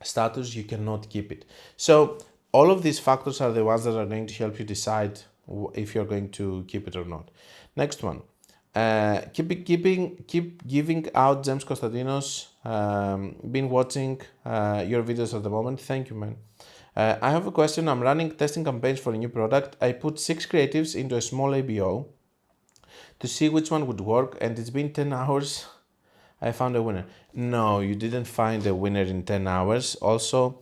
Speaker 1: status, you cannot keep it. So all of these factors are the ones that are going to help you decide if you're going to keep it or not. Next one. Keep giving out gems, Konstantinos. Been watching your videos at the moment. Thank you, man. I have a question. I'm running testing campaigns for a new product. I put 6 creatives into a small ABO to see which one would work, and it's been 10 hours. I found a winner. No, you didn't find a winner in 10 hours. Also,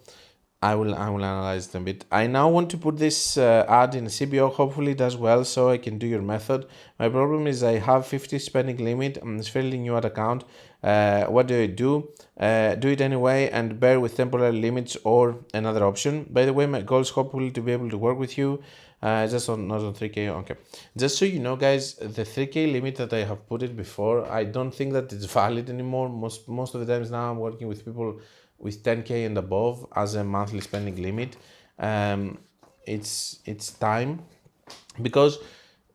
Speaker 1: I will analyze it a bit. I now want to put this ad in a CBO. Hopefully it does well so I can do your method. My problem is I have 50 spending limit. It's fairly new ad account. What do I do? Do it anyway and bear with temporary limits or another option. By the way, my goal is hopefully to be able to work with you. Not on 3K. Okay. Just so you know, guys, the 3K limit that I have put it before, I don't think that it's valid anymore. Most of the times now I'm working with people with 10K and above as a monthly spending limit. It's time because,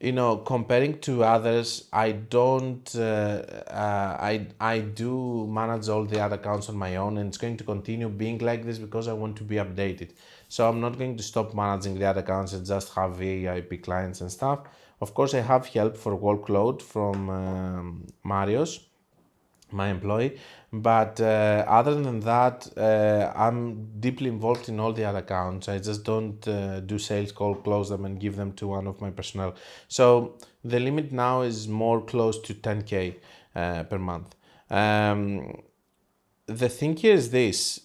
Speaker 1: you know, comparing to others, I don't I do manage all the ad accounts on my own, and it's going to continue being like this because I want to be updated. So I'm not going to stop managing the ad accounts and just have VIP clients and stuff. Of course, I have help for workload from Marios. my employee. But other than that, I'm deeply involved in all the other accounts. I just don't do sales call, close them and give them to one of my personnel. So the limit now is more close to 10K per month. The thing here is this.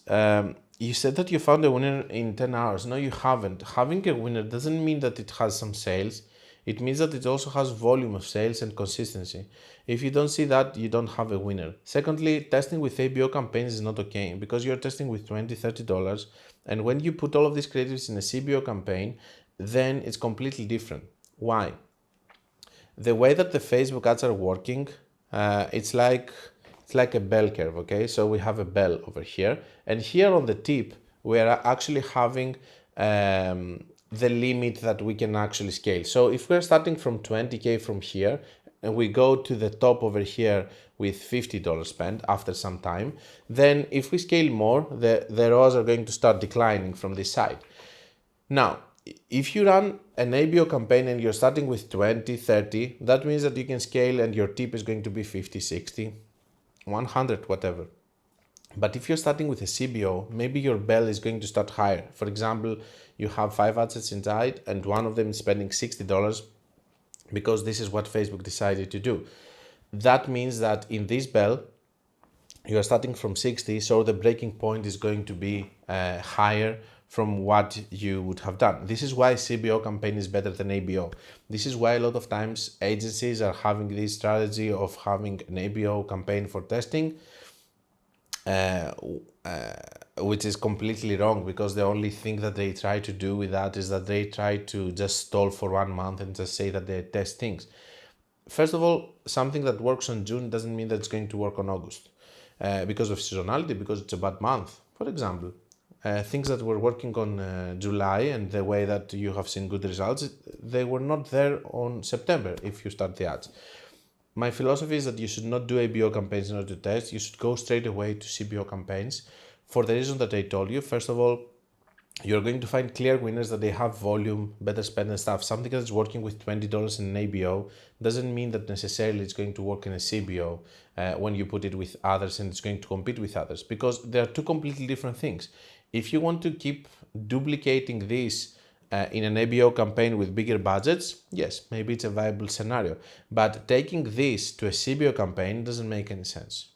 Speaker 1: You said that you found a winner in 10 hours. No, you haven't. Having a winner doesn't mean that it has some sales. It means that it also has volume of sales and consistency. If you don't see that, you don't have a winner. Secondly, testing with ABO campaigns is not okay because you're testing with $20, $30. And when you put all of these creatives in a CBO campaign, then it's completely different. Why? The way that the Facebook ads are working, it's like a bell curve, okay? So we have a bell over here, and here on the tip, we are actually having the limit that we can actually scale. So if we're starting from 20K from here, and we go to the top over here with $50 spent after some time, then if we scale more, the ROAS are going to start declining from this side. Now, if you run an ABO campaign and you're starting with 20, 30, that means that you can scale and your tip is going to be 50, 60, 100, whatever. But if you're starting with a CBO, maybe your bell is going to start higher. For example, you have 5 assets inside and one of them is spending $60 because this is what Facebook decided to do. That means that in this bell, you are starting from 60, so the breaking point is going to be higher from what you would have done. This is why CBO campaign is better than ABO. This is why a lot of times agencies are having this strategy of having an ABO campaign for testing, which is completely wrong, because the only thing that they try to do with that is that they try to just stall for 1 month and just say that they test things. First of all, something that works on June doesn't mean that it's going to work on August because of seasonality, because it's a bad month. For example, things that were working on July and the way that you have seen good results, they were not there on September if you start the ads. My philosophy is that you should not do ABO campaigns in order to test. You should go straight away to CBO campaigns for the reason that I told you. First of all, you're going to find clear winners, that they have volume, better spend and stuff. Something that's working with $20 in an ABO doesn't mean that necessarily it's going to work in a CBO when you put it with others and it's going to compete with others, because they are two completely different things. If you want to keep duplicating this in an ABO campaign with bigger budgets, yes, maybe it's a viable scenario. But taking this to a CBO campaign doesn't make any sense,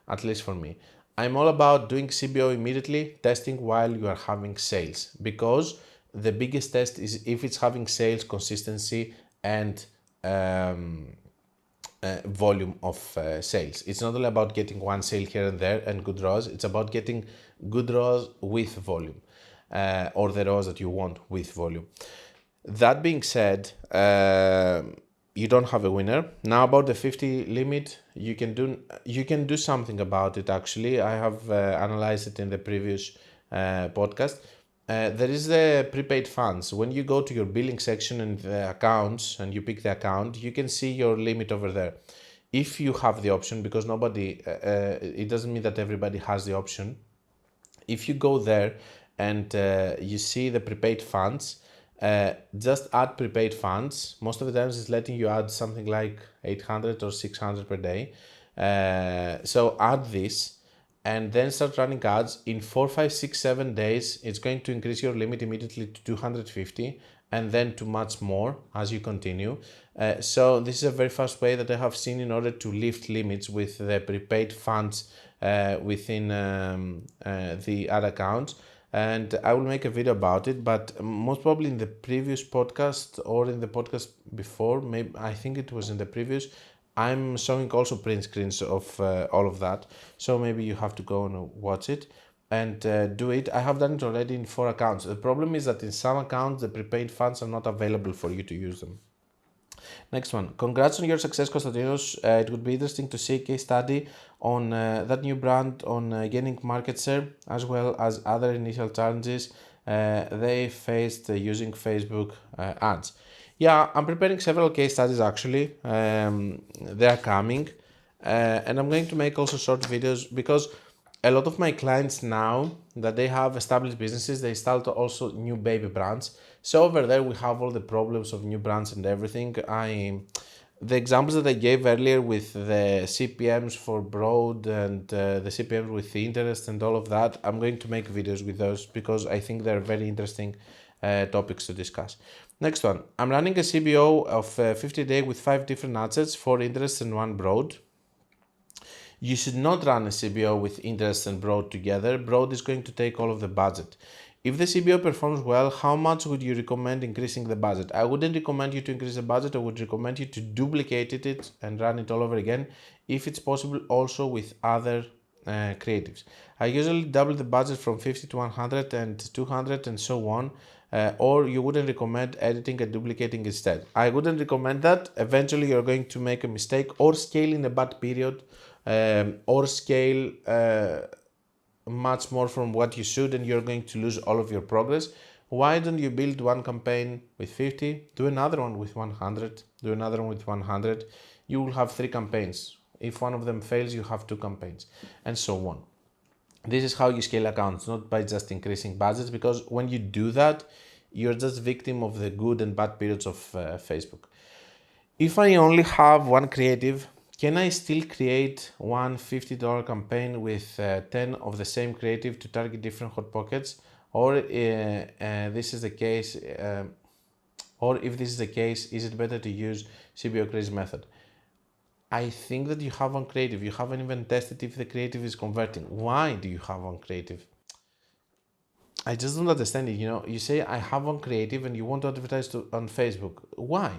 Speaker 1: at least for me. I'm all about doing CBO immediately, testing while you are having sales, because the biggest test is if it's having sales, consistency, and volume of sales. It's not only about getting one sale here and there and good ROAS, it's about getting good ROAS with volume, or the ROAS that you want with volume. That being said, you don't have a winner. Now about the 50 limit, you can do something about it. Actually, I have analyzed it in the previous podcast. There is the prepaid funds. When you go to your billing section and the accounts and you pick the account, you can see your limit over there. If you have the option, because it doesn't mean that everybody has the option. If you go there and you see the prepaid funds, just add prepaid funds. Most of the times it's letting you add something like 800 or 600 per day. So add this and then start running ads. In 4, 5, 6, 7 days, it's going to increase your limit immediately to 250 and then to much more as you continue. So this is a very fast way that I have seen in order to lift limits with the prepaid funds within the ad accounts. And I will make a video about it, but most probably in the previous podcast or in the podcast before, maybe I think it was in the previous, I'm showing also print screens of all of that. So maybe you have to go and watch it and do it. I have done it already in 4 accounts. The problem is that in some accounts, the prepaid funds are not available for you to use them. Next one. Congrats on your success, Konstantinos. It would be interesting to see a case study on that new brand on gaining market share, as well as other initial challenges they faced using Facebook ads. Yeah, I'm preparing several case studies actually. They are coming. And I'm going to make also short videos, because a lot of my clients now that they have established businesses, they start also new baby brands. So over there we have all the problems of new brands and everything. The examples that I gave earlier with the CPMs for broad and the CPMs with the interest and all of that, I'm going to make videos with those because I think they're very interesting topics to discuss. Next one, I'm running a CBO of 50 day with 5 different ad sets, 4 interest and 1 broad. You should not run a CBO with interest and broad together. Broad is going to take all of the budget. If the CBO performs well, how much would you recommend increasing the budget? I wouldn't recommend you to increase the budget. I would recommend you to duplicate it and run it all over again, if it's possible, also with other creatives. I usually double the budget from 50 to 100 and 200 and so on, or you wouldn't recommend editing and duplicating instead. I wouldn't recommend that. Eventually you're going to make a mistake or scale in a bad period, or scale much more from what you should, and you're going to lose all of your progress. Why don't you build one campaign with 50, do another one with 100, do another one with 100? You will have 3 campaigns. If one of them fails, you have 2 campaigns, and so on. This is how you scale accounts, not by just increasing budgets, because when you do that, you're just victim of the good and bad periods of Facebook. If I only have one creative, can I still create one $50 campaign with 10 of the same creative to target different hot pockets? Or this is the case, or if this is the case, is it better to use CBO crazy method? I think that you have one creative. You haven't even tested if the creative is converting. Why do you have one creative? I just don't understand it. You say I have one creative and you want to advertise on Facebook. Why?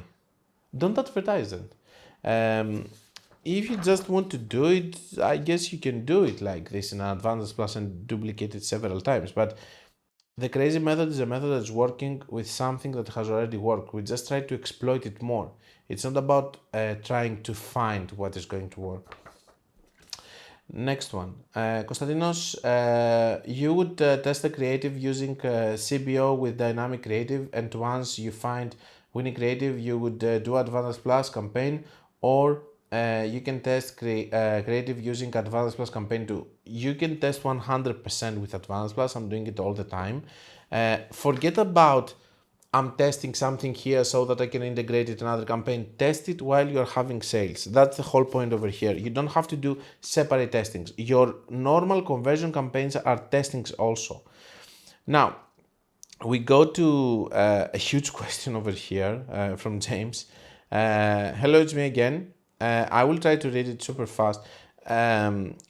Speaker 1: Don't advertise then. If you just want to do it, I guess you can do it like this in Advantage Plus and duplicate it several times. But the crazy method is a method that's working with something that has already worked. We just try to exploit it more. It's not about trying to find what is going to work. Next one. Konstantinos, you would test the creative using CBO with dynamic creative, and once you find winning creative, you would do Advantage Plus campaign, or you can test creative using Advantage Plus campaign too. You can test 100% with Advantage Plus. I'm doing it all the time. Forget about I'm testing something here so that I can integrate it in another campaign. Test it while you're having sales. That's the whole point over here. You don't have to do separate testings. Your normal conversion campaigns are testings also. Now, we go to a huge question over here from James. Hello, it's me again. I will try to read it super fast.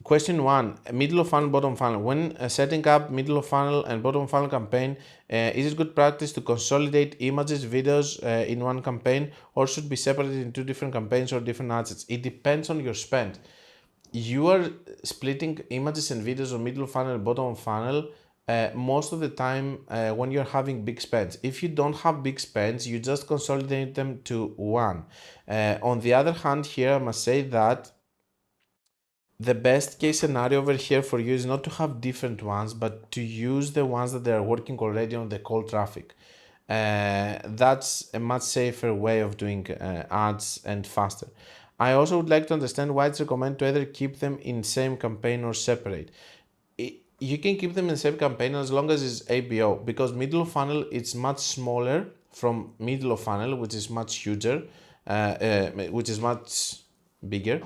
Speaker 1: Question 1, middle of funnel, bottom funnel. When setting up middle of funnel and bottom funnel campaign, is it good practice to consolidate images, videos in one campaign, or should be separated in 2 different campaigns or different assets? It depends on your spend. You are splitting images and videos on middle of funnel and bottom of funnel most of the time when you're having big spends. If you don't have big spends, you just consolidate them to one. On the other hand, here I must say that the best case scenario over here for you is not to have different ones, but to use the ones that are working already on the cold traffic. That's a much safer way of doing ads and faster. I also would like to understand why it's recommended to either keep them in same campaign or separate. You can keep them in the same campaign as long as it's ABO, because middle of funnel it's much smaller from middle of funnel, which is much huger, which is much bigger,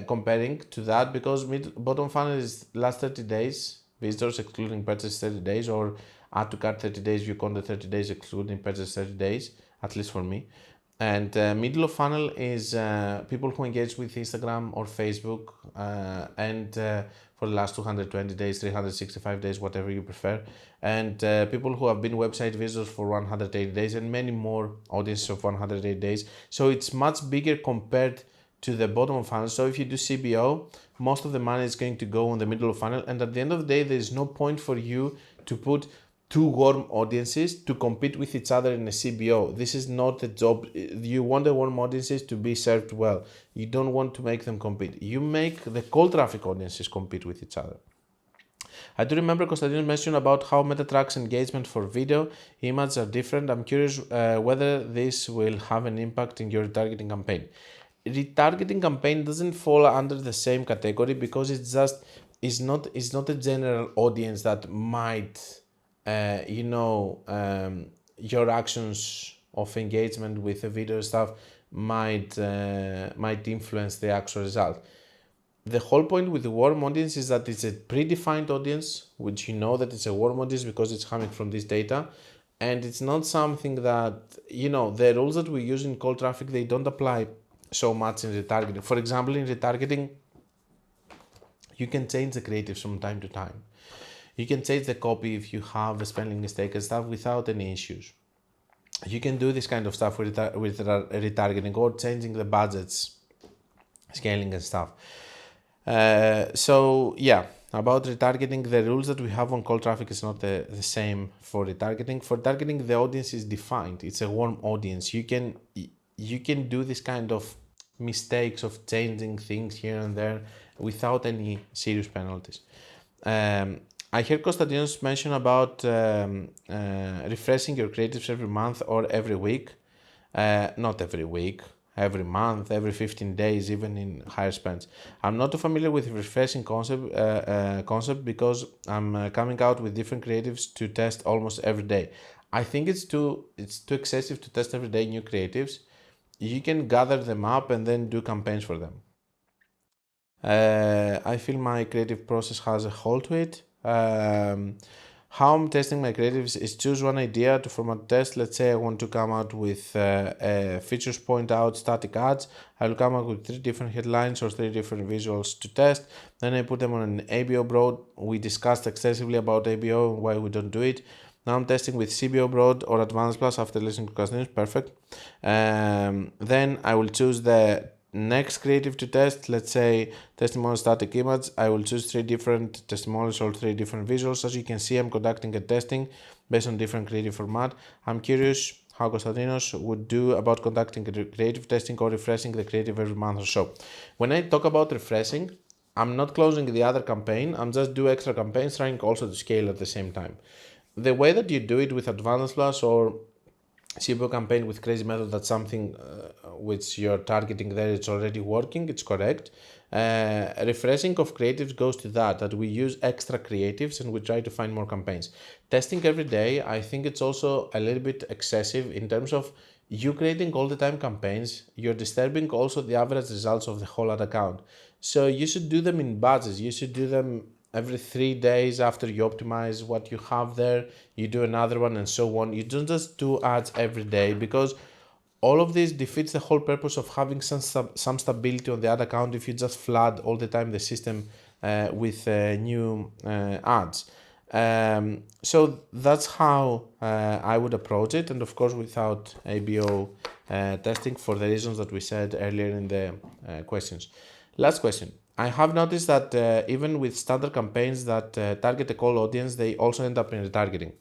Speaker 1: comparing to that, because bottom funnel is last 30 days visitors excluding purchase 30 days, or add to cart 30 days view content 30 days excluding purchase 30 days, at least for me. And middle of funnel is people who engage with Instagram or Facebook and for the last 220 days, 365 days, whatever you prefer. And people who have been website visitors for 180 days and many more audiences of 180 days. So it's much bigger compared to the bottom of funnel. So if you do CBO, most of the money is going to go on the middle of funnel. And at the end of the day, there is no point for you to put 2 warm audiences to compete with each other in a CBO. This is not the job. You want the warm audiences to be served well. You don't want to make them compete. You make the cold traffic audiences compete with each other. I do remember Konstantinos mentioned about how Meta tracks engagement for video. Images are different. I'm curious whether this will have an impact in your retargeting campaign. Retargeting campaign doesn't fall under the same category because it's not a general audience that might your actions of engagement with the video stuff might influence the actual result. The whole point with the warm audience is that it's a predefined audience, which you know that it's a warm audience because it's coming from this data. And it's not something that, the rules that we use in cold traffic, they don't apply so much in retargeting. For example, in retargeting, you can change the creatives from time to time. You can change the copy if you have a spelling mistake and stuff without any issues. You can do this kind of stuff with retargeting or changing the budgets, scaling and stuff. About retargeting, the rules that we have on cold traffic is not the same for retargeting. For retargeting, the audience is defined. It's a warm audience. You can do this kind of mistakes of changing things here and there without any serious penalties. I heard Konstantinos mention about refreshing your creatives every month or every week. Not every week. Every month, every 15 days, even in higher spends. I'm not too familiar with refreshing concept because I'm coming out with different creatives to test almost every day. I think it's too excessive to test every day new creatives. You can gather them up and then do campaigns for them. I feel my creative process has a hole to it. How I'm testing my creatives is choose one idea to format test. Let's say I want to come out with features point out static ads. I will come out with 3 different headlines or 3 different visuals to test. Then I put them on an ABO broad. We discussed extensively about ABO and why we don't do it. Now I'm testing with CBO broad or Advanced Plus after listening to Konstantinos. Perfect. Then I will choose the next creative to test. Let's say testimonial static image. I will choose 3 different testimonials or 3 different visuals. As you can see, I'm conducting a testing based on different creative format. I'm curious how Konstantinos would do about conducting creative testing or refreshing the creative every month or so. When I talk about refreshing, I'm not closing the other campaign. I'm just do extra campaigns, trying also to scale at the same time. The way that you do it with Advanced Plus or CBO campaign with crazy method, that's something which you're targeting there, it's already working, it's correct. Refreshing of creatives goes to that we use extra creatives and we try to find more campaigns. Testing every day, I think it's also a little bit excessive in terms of you creating all the time campaigns, you're disturbing also the average results of the whole ad account. So you should do them in batches, you should do them every 3 days after you optimize what you have there, you do another one and so on. You don't just do ads every day because all of this defeats the whole purpose of having some stability on the ad account if you just flood all the time the system with new ads. So that's how I would approach it, and of course without ABO testing for the reasons that we said earlier in the questions. Last question. I have noticed that even with standard campaigns that target a cold audience, they also end up in retargeting.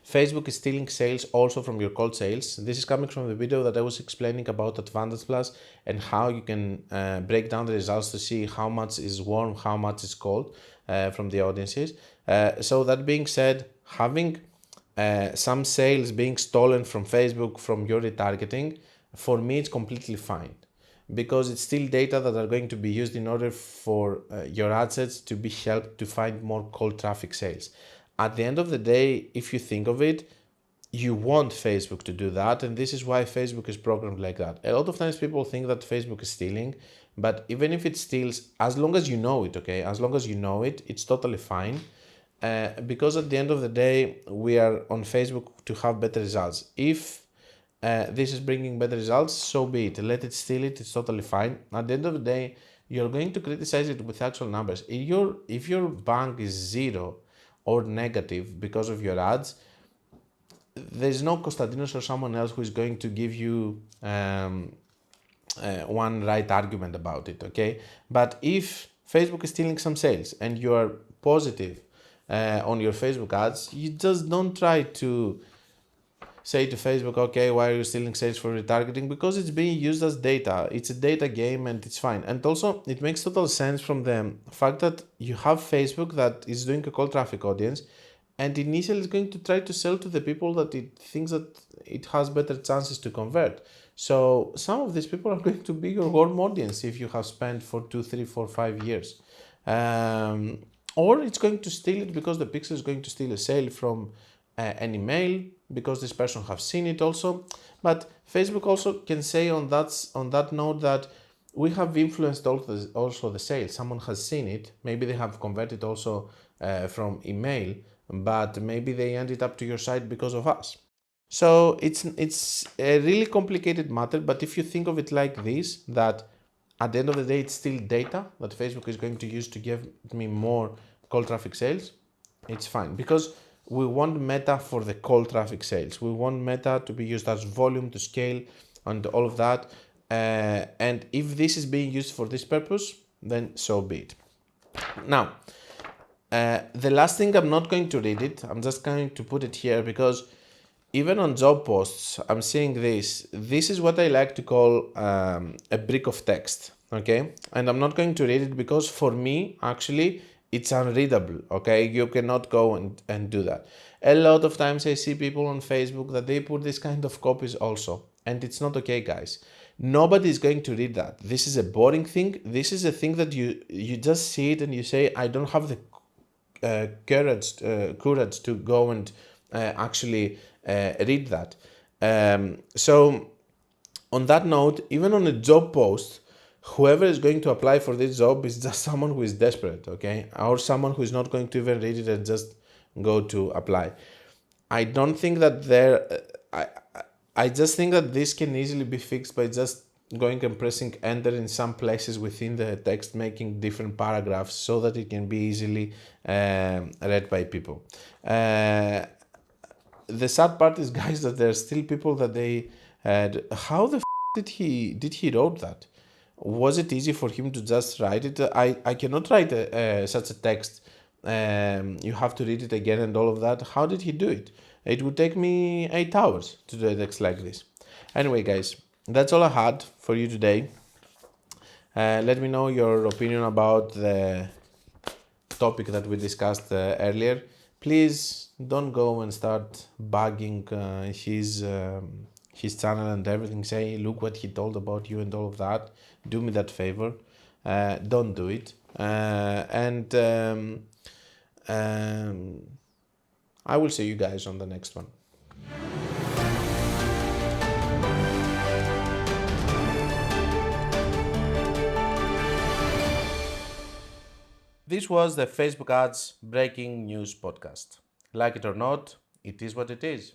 Speaker 1: Facebook is stealing sales also from your cold sales. This is coming from the video that I was explaining about Advantage Plus and how you can break down the results to see how much is warm, how much is cold from the audiences. So that being said, having some sales being stolen from Facebook from your retargeting, for me it's completely fine. Because it's still data that are going to be used in order for your ad sets to be helped to find more cold traffic sales. At the end of the day, if you think of it, you want Facebook to do that, and this is why Facebook is programmed like that. A lot of times people think that Facebook is stealing, but even if it steals, as long as you know it, okay, as long as you know it, it's totally fine. Because at the end of the day, we are on Facebook to have better results. If this is bringing better results, so be it. Let it steal it, it's totally fine. At the end of the day, you're going to criticize it with actual numbers. If your bank is 0 or negative because of your ads, there's no Konstantinos or someone else who is going to give you one right argument about it, okay? But if Facebook is stealing some sales and you are positive on your Facebook ads, you just don't try to say to Facebook, okay, why are you stealing sales for retargeting? Because it's being used as data. It's a data game and it's fine. And also it makes total sense from the fact that you have Facebook that is doing a cold traffic audience, and initially it's going to try to sell to the people that it thinks that it has better chances to convert. So some of these people are going to be your warm audience if you have spent for 2, 3, 4, 5 years. Or it's going to steal it because the pixel is going to steal a sale from an email because this person have seen it also. But Facebook also can say on that note that we have influenced also the sales. Someone has seen it. Maybe they have converted also from email, but maybe they ended up to your site because of us. So it's a really complicated matter. But if you think of it like this, that at the end of the day, it's still data that Facebook is going to use to give me more cold traffic sales, it's fine, because we want Meta for the cold traffic sales. We want Meta to be used as volume to scale and all of that. And if this is being used for this purpose, then so be it. Now, the last thing, I'm not going to read it. I'm just going to put it here because even on job posts, I'm seeing this. This is what I like to call a brick of text, okay? And I'm not going to read it because for me, actually, it's unreadable, okay? You cannot go and do that. A lot of times I see people on Facebook that they put this kind of copies also, and it's not okay, guys. Nobody is going to read that. This is a boring thing. This is a thing that you just see it and you say, I don't have the courage to go and actually read that. So on that note, even on a job post, whoever is going to apply for this job is just someone who is desperate, okay? Or someone who is not going to even read it and just go to apply. I don't think that I just think that this can easily be fixed by just going and pressing enter in some places within the text, making different paragraphs so that it can be easily read by people. The sad part is, guys, that there are still people that they had. How the did he wrote that? Was it easy for him to just write it? I cannot write such a text. You have to read it again and all of that. How did he do it? It would take me 8 hours to do a text like this. Anyway, guys, that's all I had for you today. Let me know your opinion about the topic that we discussed earlier. Please don't go and start bugging his channel and everything. Say, look what he told about you and all of that. Do me that favor. Don't do it. I will see you guys on the next one. This was the Facebook Ads Breaking News Podcast. Like it or not, it is what it is.